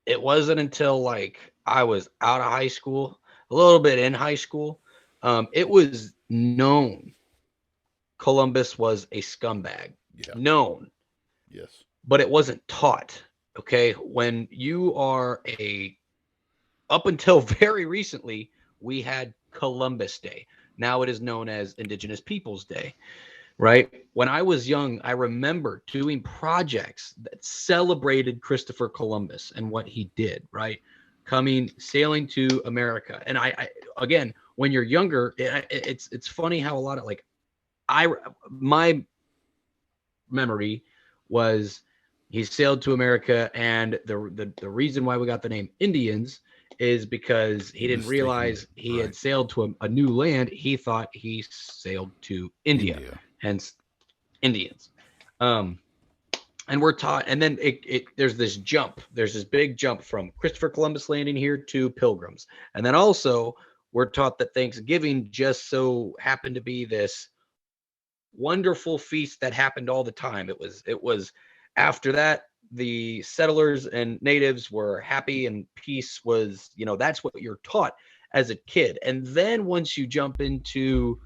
it wasn't until like I was out of high school, a little bit in high school, it was known Columbus was a scumbag. Yeah. Known. Yes. But it wasn't taught. Okay, when you are up until very recently, we had Columbus Day. Now it is known as Indigenous Peoples Day, right? When I was young, I remember doing projects that celebrated Christopher Columbus and what he did, right? Sailing to America. And I again, when you're younger, it's funny how a lot of my memory was he sailed to America, and the reason why we got the name Indians is because he didn't realize he had sailed to a new land. He thought he sailed to India. Hence Indians. And we're taught, and then there's this big jump from Christopher Columbus landing here to Pilgrims. And then also we're taught that Thanksgiving just so happened to be this wonderful feast that happened all the time. It was after that, the settlers and natives were happy, and peace was, that's what you're taught as a kid. And then once you jump into,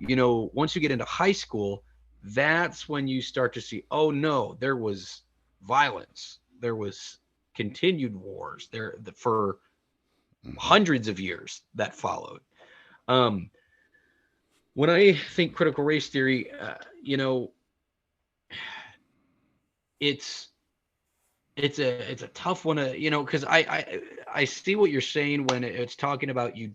once you get into high school, that's when you start to see, oh no, there was violence. There was continued wars there for hundreds of years that followed. When I think critical race theory, it's a tough one to, because I see what you're saying when it's talking about you.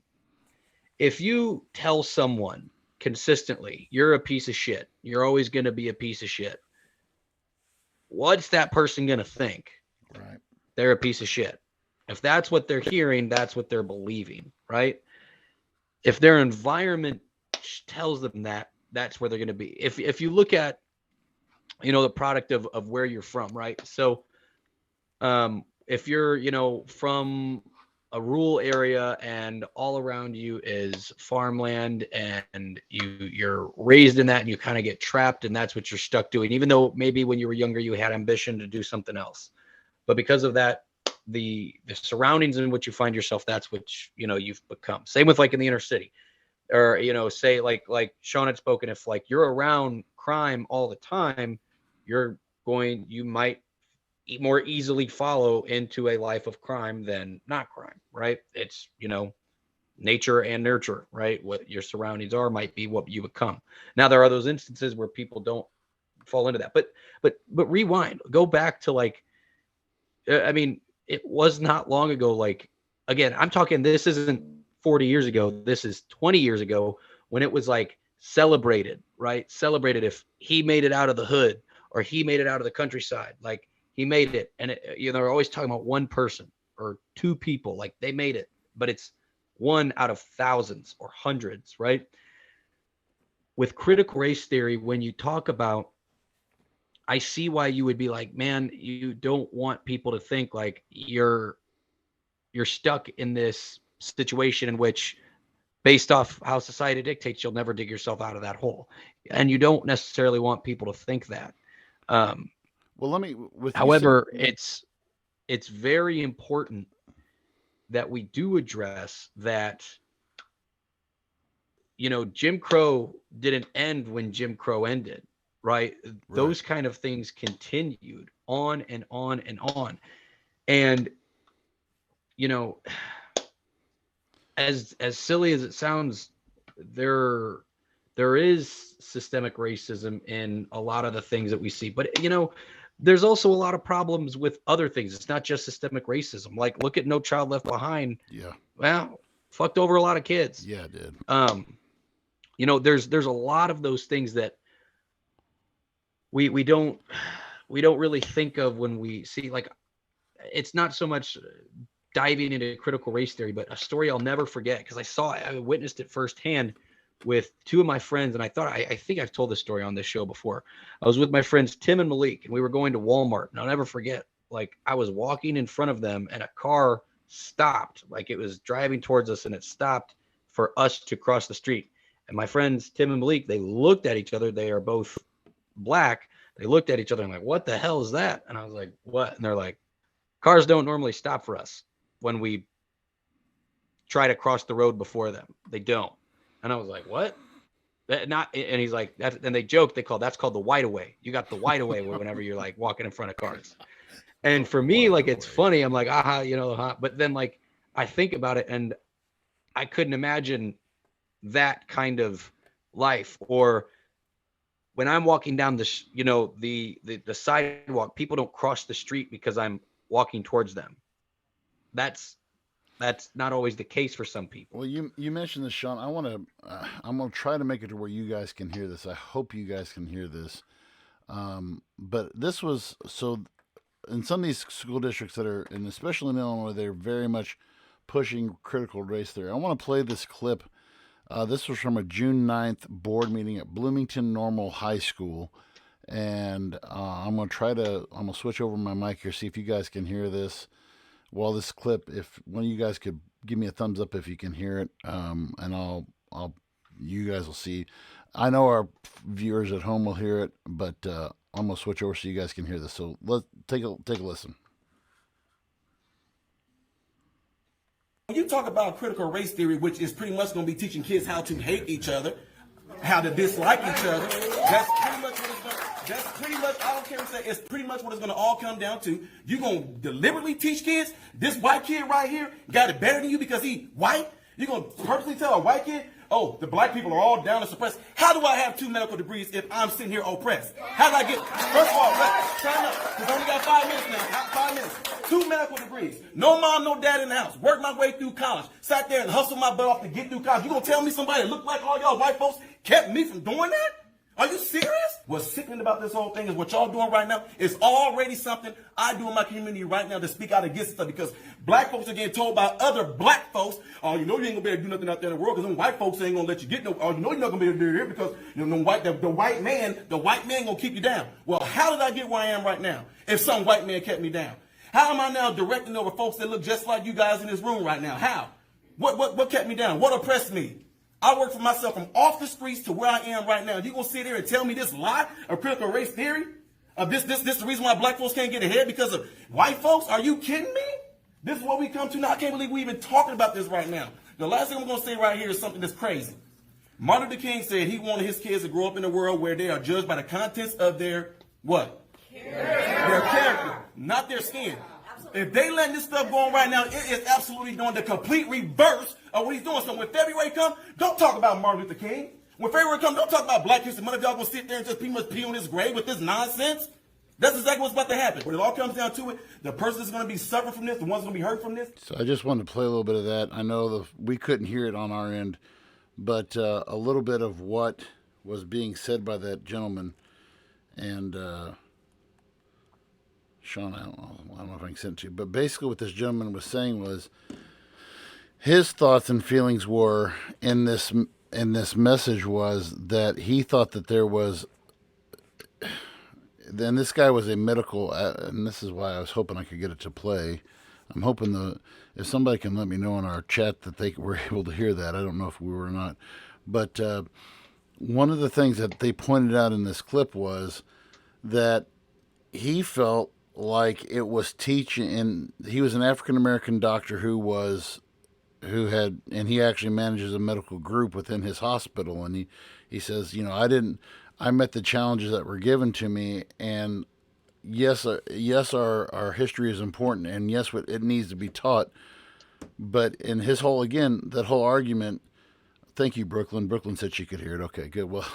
If you tell someone consistently, you're a piece of shit, you're always going to be a piece of shit, what's that person going to think? Right. They're a piece of shit. If that's what they're hearing, that's what they're believing, right? If their environment tells them that, that's where they're going to be. If you look at, the product of where you're from, right? So if you're, from a rural area and all around you is farmland, and you're raised in that, and you kind of get trapped, and that's what you're stuck doing, even though maybe when you were younger you had ambition to do something else. but because of that, the surroundings in which you find yourself, that's what you've become. Same with like in the inner city, or say like Shawn had spoken, if like you're around crime all the time, you might more easily follow into a life of crime than not crime, right? It's nature and nurture, right? What your surroundings are might be what you become. Now there are those instances where people don't fall into that, but rewind, go back to like, I mean, it was not long ago. Like, again, I'm talking, this isn't 40 years ago. This is 20 years ago, when it was like celebrated, right? Celebrated if he made it out of the hood, or he made it out of the countryside. Like, he made it. And they're always talking about one person or two people, like they made it, but it's one out of thousands or hundreds, right? With critical race theory, when you talk about, I see why you would be like, man, you don't want people to think like you're stuck in this situation in which, based off how society dictates, you'll never dig yourself out of that hole. And you don't necessarily want people to think that. Well, However, it's very important that we do address that, Jim Crow didn't end when Jim Crow ended, right? Those kind of things continued on and on and on. And, as silly as it sounds, there is systemic racism in a lot of the things that we see. But, there's also a lot of problems with other things. It's not just systemic racism. Like, look at No Child Left Behind. Yeah. Well, fucked over a lot of kids. Yeah, it did. There's a lot of those things that we don't really think of when we see, like, it's not so much diving into critical race theory, but a story I'll never forget, because I witnessed it firsthand with two of my friends. And I think I've told this story on this show before. I was with my friends, Tim and Malik, and we were going to Walmart, and I'll never forget, like, I was walking in front of them and a car stopped, like it was driving towards us, and it stopped for us to cross the street. And my friends, Tim and Malik, they looked at each other. They are both black. They looked at each other and like, what the hell is that? And I was like, what? And they're like, cars don't normally stop for us when we try to cross the road before them. They don't. And I was like, what? And he's like, and they joked, that's called the wide away. You got the wide away whenever you're like walking in front of cars. And for me, like, it's funny. I'm like, but then, like, I think about it, and I couldn't imagine that kind of life. Or when I'm walking down the sidewalk, people don't cross the street because I'm walking towards them. That's not always the case for some people. Well, you mentioned this, Shawn. I'm gonna try to make it to where you guys can hear this. I hope you guys can hear this. But this was so in some of these school districts that are, and especially in Illinois, they're very much pushing critical race theory. I want to play this clip. This was from a June 9th board meeting at Bloomington Normal High School. And I'm going to switch over my mic here, see if you guys can hear this. Well, this clip, if one of you guys could give me a thumbs up if you can hear it, and you guys will see. I know our viewers at home will hear it, but I'm going to switch over so you guys can hear this. So let's take a listen. When you talk about critical race theory, which is pretty much going to be teaching kids how to hate each other, how to dislike each other, that's pretty much, I don't care what you say, it's pretty much what it's going to all come down to. You're going to deliberately teach kids, this white kid right here got it better than you because he white? You're going to purposely tell a white kid, oh, the black people are all down and suppressed. How do I have 2 medical degrees if I'm sitting here oppressed? How did I get, first of all, try not, because I only got 5 minutes now, 5 minutes. 2 medical degrees. No mom, no dad in the house. Worked my way through college. Sat there and hustled my butt off to get through college. You gonna tell me somebody that looked like all y'all white folks kept me from doing that? Are you serious? What's sickening about this whole thing is what y'all doing right now is already something I do in my community right now to speak out against stuff, because black folks are getting told by other black folks, oh, you know you ain't gonna be able to do nothing out there in the world because them white folks ain't gonna let you get no, oh, you know you're not gonna be able to do it here because you know the white man gonna keep you down. Well, how did I get where I am right now if some white man kept me down? How am I now directing over folks that look just like you guys in this room right now? How? What kept me down? What oppressed me? I worked for myself from off the streets to where I am right now. You gonna sit there and tell me this lie of critical race theory? This the reason why black folks can't get ahead because of white folks? Are you kidding me? This is what we come to now. I can't believe we even talking about this right now. The last thing I'm going to say right here is something that's crazy. Martin Luther King said he wanted his kids to grow up in a world where they are judged by the contents of their what? Their character, not their skin. If they letting this stuff go on right now, it is absolutely doing the complete reverse of what he's doing. So when February comes, don't talk about Martin Luther King. When February comes, don't talk about Black History Month. If y'all gonna sit there and just pretty much pee on his grave with this nonsense, that's exactly what's about to happen. When it all comes down to it, the person that's gonna be suffering from this, the one's gonna be hurt from this. So I just wanted to play a little bit of that. I know we couldn't hear it on our end, but a little bit of what was being said by that gentleman. And Shawn, I don't know if I can send it to you, but basically what this gentleman was saying was his thoughts and feelings were in this message was that he thought that there was. Then this guy was a medical, and this is why I was hoping I could get it to play. I'm hoping if somebody can let me know in our chat that they were able to hear that. I don't know if we were or not, but one of the things that they pointed out in this clip was that he felt like it was teaching, and he was an African American doctor who he actually manages a medical group within his hospital, and he says, I met the challenges that were given to me, and yes, our history is important, and yes, it needs to be taught, but in his that whole argument. Thank you, Brooklyn. Brooklyn said she could hear it. Okay, good. Well,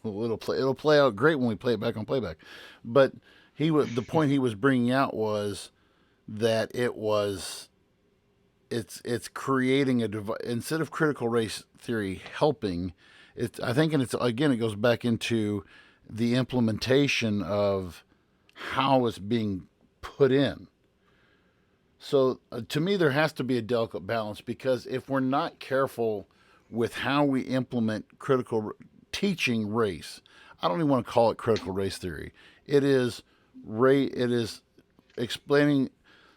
it'll play out great when we play it back on playback. But the point he was bringing out was that it's creating instead of critical race theory helping. I think, and it goes back into the implementation of how it's being put in. So to me, there has to be a delicate balance, because if we're not careful with how we implement critical teaching race, I don't even want to call it critical race theory. It is explaining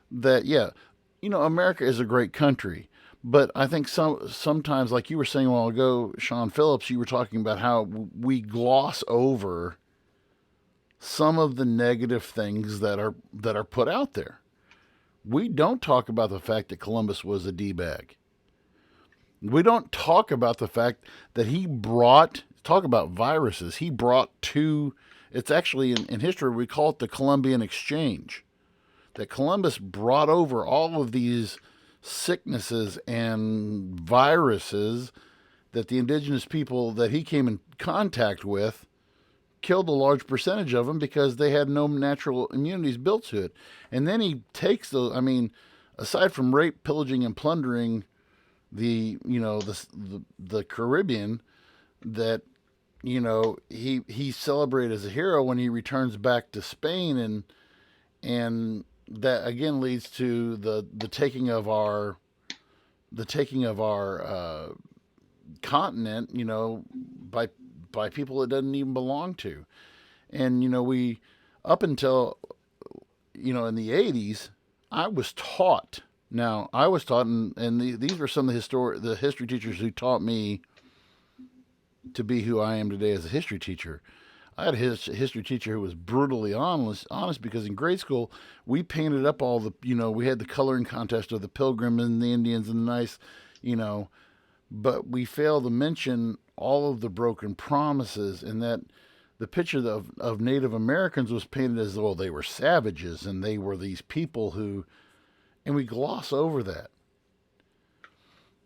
that, America is a great country. But I think sometimes, like you were saying a while ago, Sean Phillips, you were talking about how we gloss over some of the negative things that are put out there. We don't talk about the fact that Columbus was a D-bag. We don't talk about the fact that talk about viruses. He brought it's actually in history, we call it the Columbian Exchange. That Columbus brought over all of these sicknesses and viruses that the indigenous people that he came in contact with killed a large percentage of them because they had no natural immunities built to it. And then he takes those, aside from rape, pillaging, and plundering the Caribbean, that he celebrated as a hero when he returns back to Spain, and that again leads to the taking of our continent, by people it doesn't even belong to. And we, up until in the 80s, I was taught, and these were some of the history teachers who taught me to be who I am today as a history teacher. I had a history teacher who was brutally honest because in grade school, we painted up all we had the coloring contest of the Pilgrims and the Indians and the nice, but we failed to mention all of the broken promises, and that the picture of Native Americans was painted as though they were savages and they were these people and we gloss over that.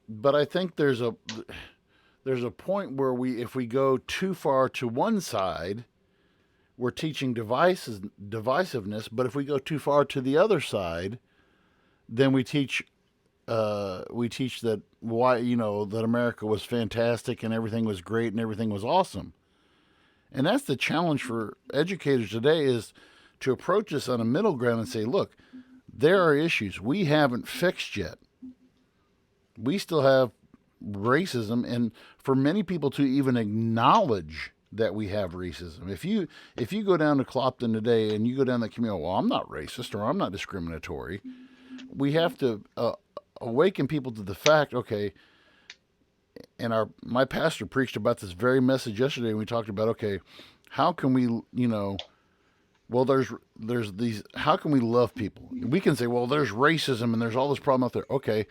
But I think there's a point where if we go too far to one side, we're teaching divisiveness. But if we go too far to the other side, then we teach that that America was fantastic and everything was great and everything was awesome. And that's the challenge for educators today, is to approach this on a middle ground and say, look, there are issues we haven't fixed yet. We still have racism, and for many people to even acknowledge that we have racism. If you go down to Clopton today and you go down that community, well, I'm not racist or I'm not discriminatory. We have to awaken people to the fact, okay, and my pastor preached about this very message yesterday when we talked about, okay, how can we, Well, there's these. How can we love people? We can say, well, there's racism and there's all this problem out there. Okay,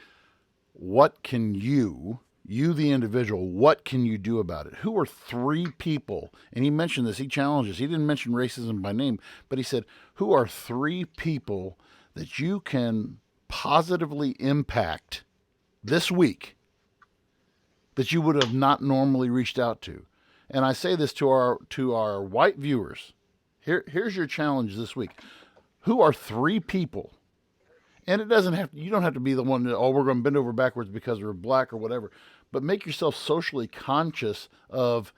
what can you the individual, what can you do about it? Who are three people? And he mentioned this. He challenges. He didn't mention racism by name, but he said, who are three people that you can positively impact this week that you would have not normally reached out to? And I say this to our white viewers. Here's your challenge this week. Who are three people? And it doesn't have you don't have to be the one that, oh, we're going to bend over backwards because we're black or whatever. But make yourself socially conscious of,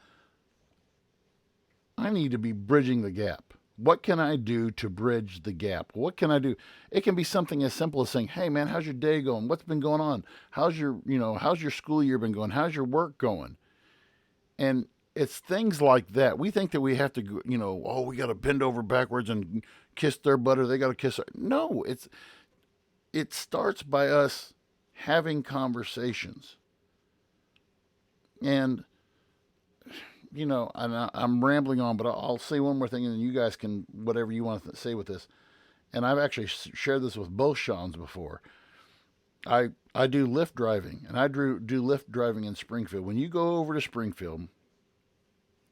I need to be bridging the gap. What can I do to bridge the gap? What can I do? It can be something as simple as saying, "Hey man, how's your day going? What's been going on? How's your school year been going? How's your work going?" And it's things like that. We think that we have to, oh, we got to bend over backwards and kiss their butt or they got to kiss our. No, it starts by us having conversations. And I'm rambling on, but I'll say one more thing, and then you guys can whatever you want to say with this. And I've actually shared this with both Shawns before. I do Lyft driving, and I do Lyft driving in Springfield. When you go over to Springfield,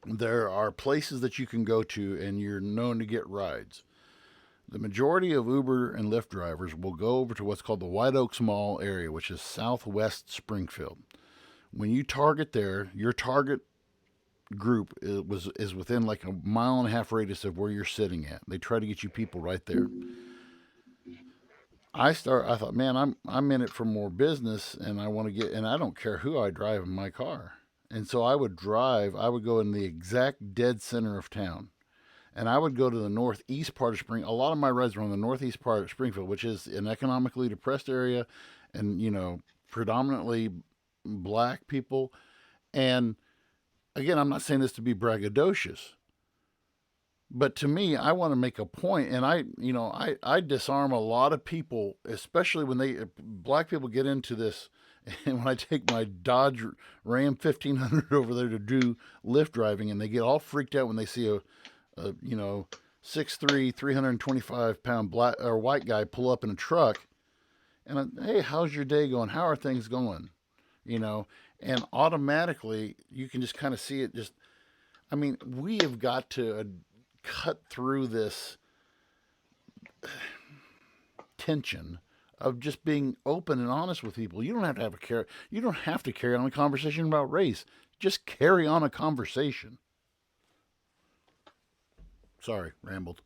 there are places that you can go to, and you're known to get rides. The majority of Uber and Lyft drivers will go over to what's called the White Oaks Mall area, which is southwest Springfield. When you target there, your target group is within like a mile and a half radius of where you're sitting at. They try to get you people right there. I thought, man, I'm in it for more business, and I want to get, and I don't care who I drive in my car. And so I would go in the exact dead center of town. And I would go to the northeast part of Springfield. A lot of my rides were on the northeast part of Springfield, which is an economically depressed area, and predominantly black people. And again, I'm not saying this to be braggadocious, but to me, I want to make a point, and I disarm a lot of people, especially when black people get into this. And when I take my Dodge Ram 1500 over there to do Lyft driving, and they get all freaked out when they see a 6'3", 325-pound black or white guy pull up in a truck, and hey, how's your day going? How are things going? And automatically you can just kind of see it. We have got to cut through this tension of just being open and honest with people. You don't have to You don't have to carry on a conversation about race. Just carry on a conversation. Sorry, rambled.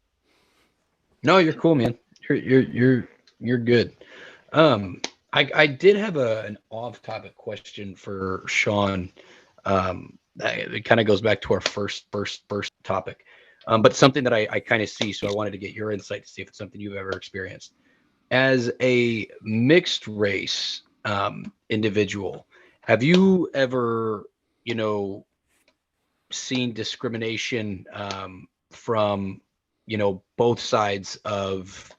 No, you're cool, man. You're good. I did have an off-topic question for Shawn. It kind of goes back to our first topic, but something that I kind of see. So I wanted to get your insight to see if it's something you've ever experienced as a mixed race individual. Have you ever, seen discrimination from both sides of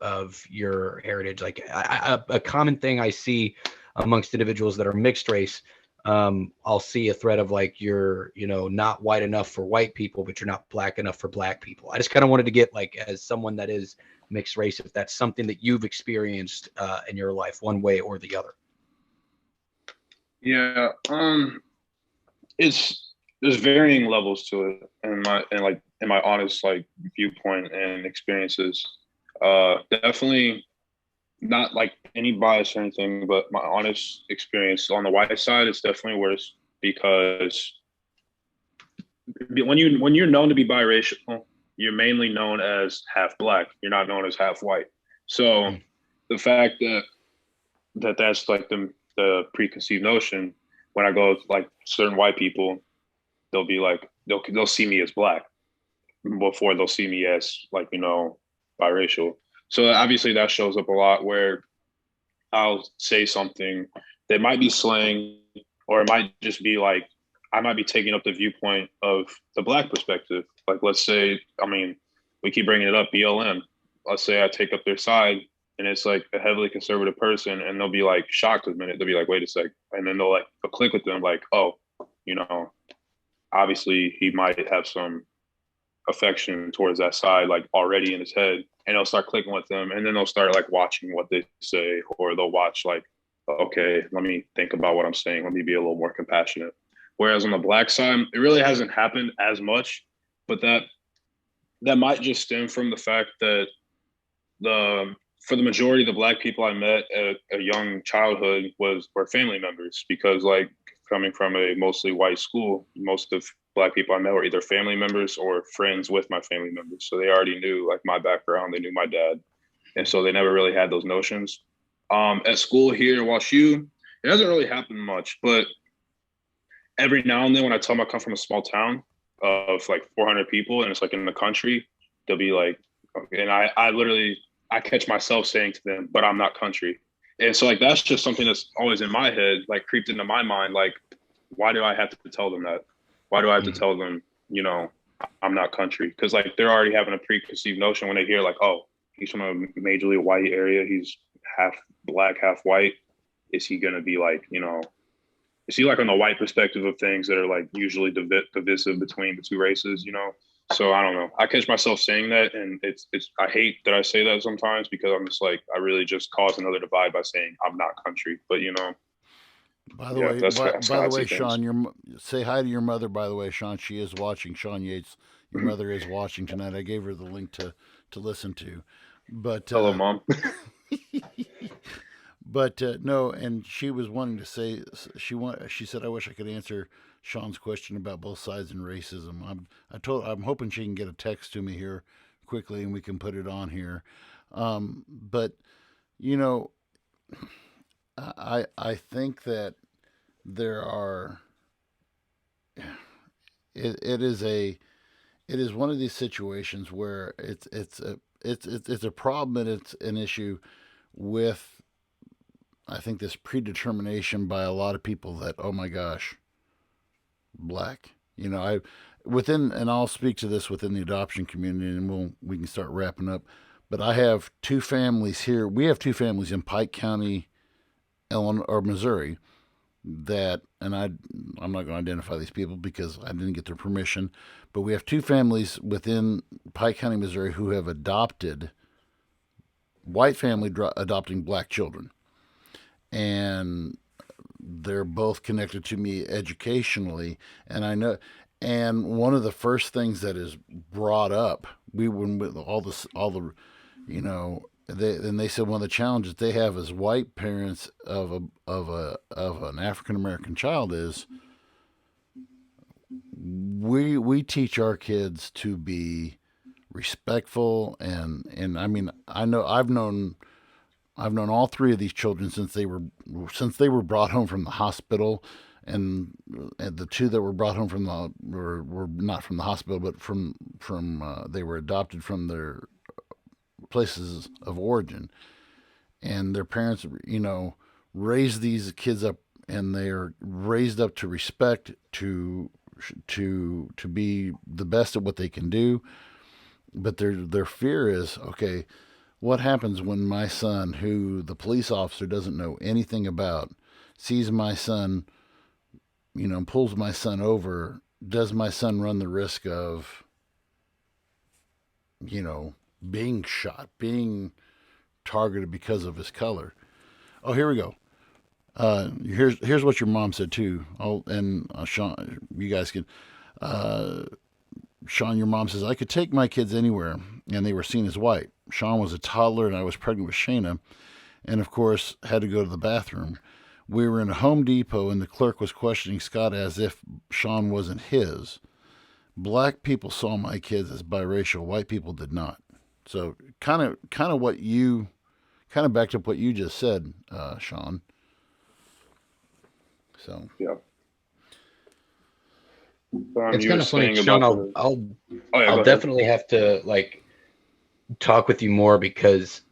your heritage? Like a common thing I see amongst individuals that are mixed race, I'll see a thread of like you're not white enough for white people, but you're not black enough for black people. I just kind of wanted to get, like, as someone that is mixed race, if that's something that you've experienced in your life one way or the other. Yeah, there's varying levels to it, in my honest viewpoint and experiences. Definitely not like any bias or anything, but my honest experience on the white side is definitely worse, because when you're known to be biracial, you're mainly known as half black. You're not known as half white. So the fact that's like the preconceived notion, when I go like certain white people, they'll be like, they'll see me as black before they'll see me as biracial. So obviously that shows up a lot, where I'll say something that might be slang, or it might just be like, I might be taking up the viewpoint of the black perspective. Like, let's say, we keep bringing it up, BLM. Let's say I take up their side, and it's like a heavily conservative person, and they'll be like shocked a minute. They'll be like, wait a sec. And then they'll click with them like, oh, obviously he might have some affection towards that side like already in his head, and he'll start clicking with them, and then they'll start like watching what they say, or they'll watch like, okay, let me think about what I'm saying, let me be a little more compassionate. Whereas on the black side, it really hasn't happened as much, but that might just stem from the fact that for the majority of the black people I met at a young childhood were family members, because like coming from a mostly white school, most of black people I met were either family members or friends with my family members. So they already knew like my background, they knew my dad. And so they never really had those notions. At school here in WashU, it hasn't really happened much, but every now and then when I tell them I come from a small town of like 400 people and it's like in the country, they'll be like, okay. And I literally, I catch myself saying to them, but I'm not country. And so like, that's just something that's always in my head, like creeped into my mind. Like, why do I have to tell them that? Why do I have to tell them, you know, I'm not country? Because like they're already having a preconceived notion when they hear like, oh, he's from a majorly white area, he's half black, half white. Is he going to be like, you know, is he like on the white perspective of things that are like usually divisive between the two races, you know? So I don't know. I catch myself saying that, and it's. I hate that I say that sometimes, because I'm just like, I really just caused another divide by saying I'm not country. But you know, By the yeah, way, that's by how I the see way, things. Sean, say hi to your mother. By the way, Sean, she is watching. Shawn Yates, your mother is watching tonight. I gave her the link to listen to, but Hello, mom. but no, and she was wanting to say she said I wish I could answer Sean's question about both sides and racism. I'm hoping she can get a text to me here quickly and we can put it on here. But you know, I think that there are it is one of these situations where it's a problem, and it's an issue with, I think, this predetermination by a lot of people that, oh my gosh, black. You know, and I'll speak to this within the adoption community, and we can start wrapping up. But I have two families here. We have two families in Pike County, Illinois or Missouri, and I'm not going to identify these people because I didn't get their permission, but we have two families within Pike County, Missouri, who have adopted white family adopting black children, and they're both connected to me educationally, and I know. And one of the first things that is brought up, when all the, you know, they said one of the challenges they have as white parents of an African American child is we teach our kids to be respectful, and I mean, I've known all three of these children since they were brought home from the hospital, and the two that were brought home from were not from the hospital, but from they were adopted from their places of origin, and their parents, you know, raised these kids up, and they are raised up to respect, to be the best at what they can do. But their fear is, okay, what happens when my son, who the police officer doesn't know anything about, sees my son, you know, pulls my son over? Does my son run the risk of, you know, being shot, being targeted because of his color? Oh, here we go. Here's what your mom said too. Oh, and Sean, you guys can. Sean, your mom says I could take my kids anywhere, and they were seen as white. Sean was a toddler, and I was pregnant with Shayna, and of course had to go to the bathroom. We were in a Home Depot, and the clerk was questioning Scott as if Sean wasn't his. Black people saw my kids as biracial. White people did not. So kind of what you kind of backed up what you just said, Sean. So Yeah. It's You kind were of funny, saying Sean. about I'll Oh yeah, go I'll ahead. definitely have to like talk with you more, because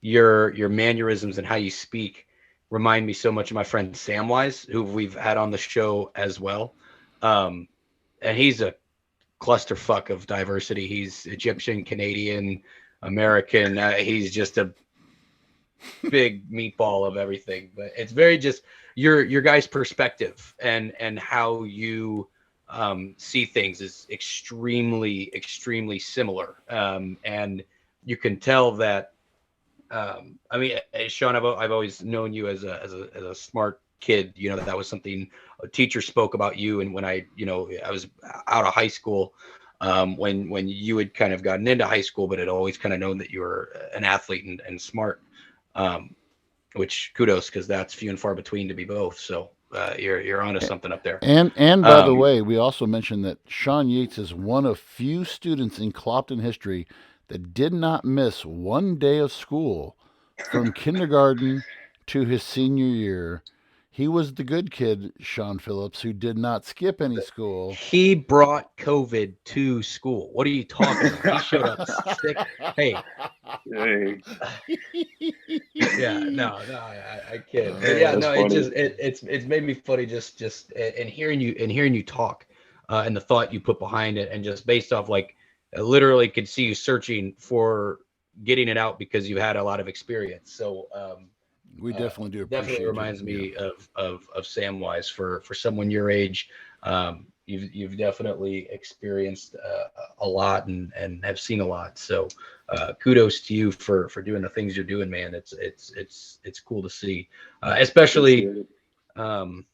your mannerisms and how you speak remind me so much of my friend Samwise, who we've had on the show as well. And he's a clusterfuck of diversity. He's Egyptian, Canadian, American. He's just a big meatball of everything. But it's very just your guys' perspective and how you see things is extremely, extremely similar. And you can tell that. I mean, Shawn, I've always known you as a smart kid. You know, that was something a teacher spoke about you. And when I was out of high school, when you had kind of gotten into high school, but had always kind of known that you were an athlete and smart, which kudos, because that's few and far between to be both. So you're onto something up there. And by the way, we also mentioned that Shawn Yates is one of few students in Clopton history that did not miss one day of school from kindergarten to his senior year. He was the good kid, Sean Phillips, who did not skip any school. He brought COVID to school. What are you talking about? He showed up sick. Hey. Yeah, no, I kid. But yeah, no, it's made me funny just and hearing you talk, and the thought you put behind it, and just based off, like, I literally could see you searching for getting it out because you had a lot of experience. So we definitely do appreciate definitely reminds me of Samwise for someone your age. You've definitely experienced a lot and have seen a lot. So kudos to you for doing the things you're doing, man. It's cool to see, especially when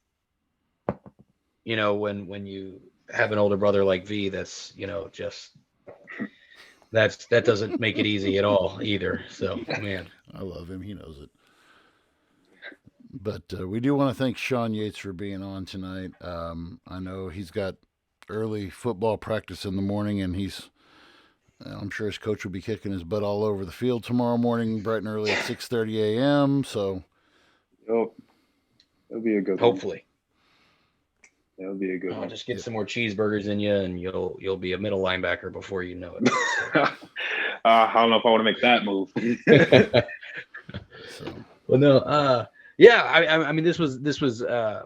you have an older brother like V. That's just that doesn't make it easy at all either. So man, I love him. He knows it. But we do want to thank Shawn Yates for being on tonight. I know he's got early football practice in the morning, and I'm sure his coach will be kicking his butt all over the field tomorrow morning, bright and early at 6:30 a.m. So, yep, it'll be a good hopefully. One. It'll be a good one. Just get some more cheeseburgers in you, and you'll be a middle linebacker before you know it. I don't know if I want to make that move. Well, no. Yeah, I mean, this was a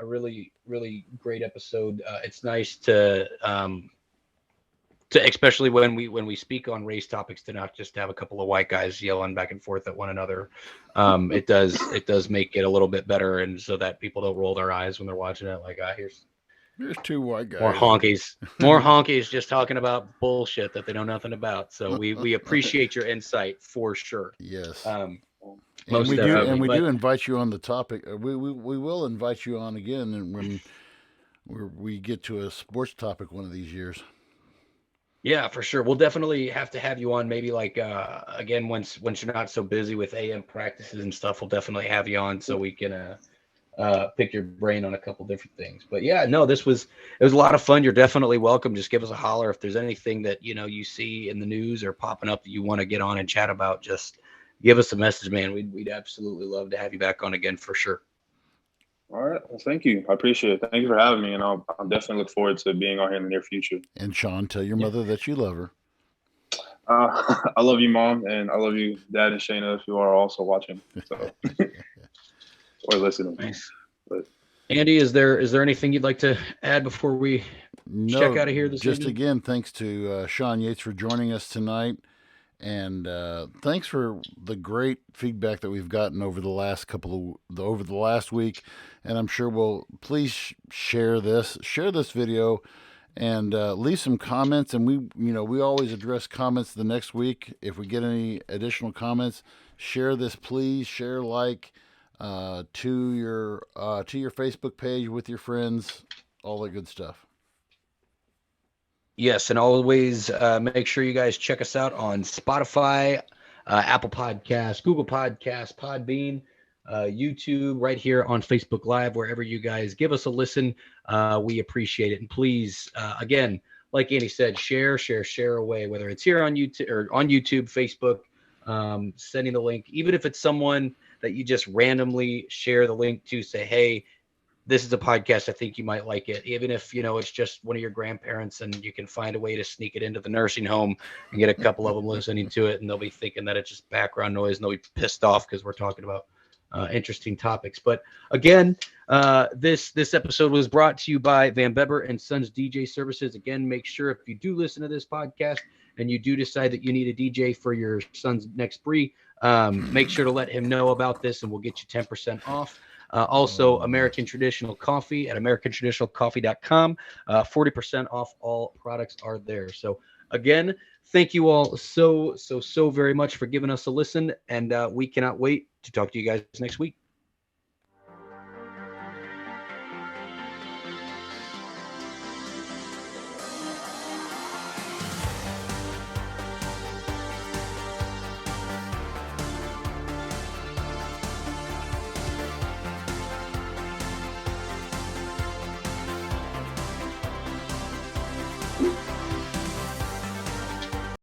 really, really great episode. It's nice to especially when we speak on race topics, to not just have a couple of white guys yelling back and forth at one another. It does make it a little bit better, and so that people don't roll their eyes when they're watching it. Like, here's two white guys, more honkies just talking about bullshit that they know nothing about. So we appreciate your insight for sure. Yes. And we do invite you on the topic. We will invite you on again, and when we get to a sports topic one of these years. Yeah, for sure. We'll definitely have to have you on. Maybe like again, once you're not so busy with AM practices and stuff, we'll definitely have you on so we can pick your brain on a couple different things. But yeah, no, it was a lot of fun. You're definitely welcome. Just give us a holler if there's anything that you see in the news or popping up that you want to get on and chat about. Just give us a message, man. We'd absolutely love to have you back on again for sure. All right. Well, thank you. I appreciate it. Thank you for having me, and I'll definitely look forward to being on here in the near future. And Shawn, tell your mother that you love her. I love you, Mom, and I love you, Dad and Shayna, if you are also watching or listening. Nice. But Andy, is there anything you'd like to add before we check out of here this evening? Again, thanks to Shawn Yates for joining us tonight. And thanks for the great feedback that we've gotten over the last week. And I'm sure we'll please share this video and leave some comments. And we always address comments the next week. If we get any additional comments, share this, please. Share, to your Facebook page with your friends, all that good stuff. Yes, and always make sure you guys check us out on Spotify, Apple Podcasts, Google Podcasts, Podbean, YouTube, right here on Facebook Live, wherever you guys give us a listen. We appreciate it. And please, again, like Andy said, share away, whether it's here on YouTube, Facebook, sending the link, even if it's someone that you just randomly share the link to, say, hey, this is a podcast, I think you might like it. Even if, it's just one of your grandparents and you can find a way to sneak it into the nursing home and get a couple of them listening to it, and they'll be thinking that it's just background noise and they'll be pissed off because we're talking about interesting topics. But again, this episode was brought to you by Van Beber and Sons DJ Services. Again, make sure if you do listen to this podcast and you do decide that you need a DJ for your son's next spree, make sure to let him know about this and we'll get you 10% off. Also, American Traditional Coffee at AmericanTradtionalCoffee.com. 40% off all products are there. So again, thank you all so very much for giving us a listen, and we cannot wait to talk to you guys next week.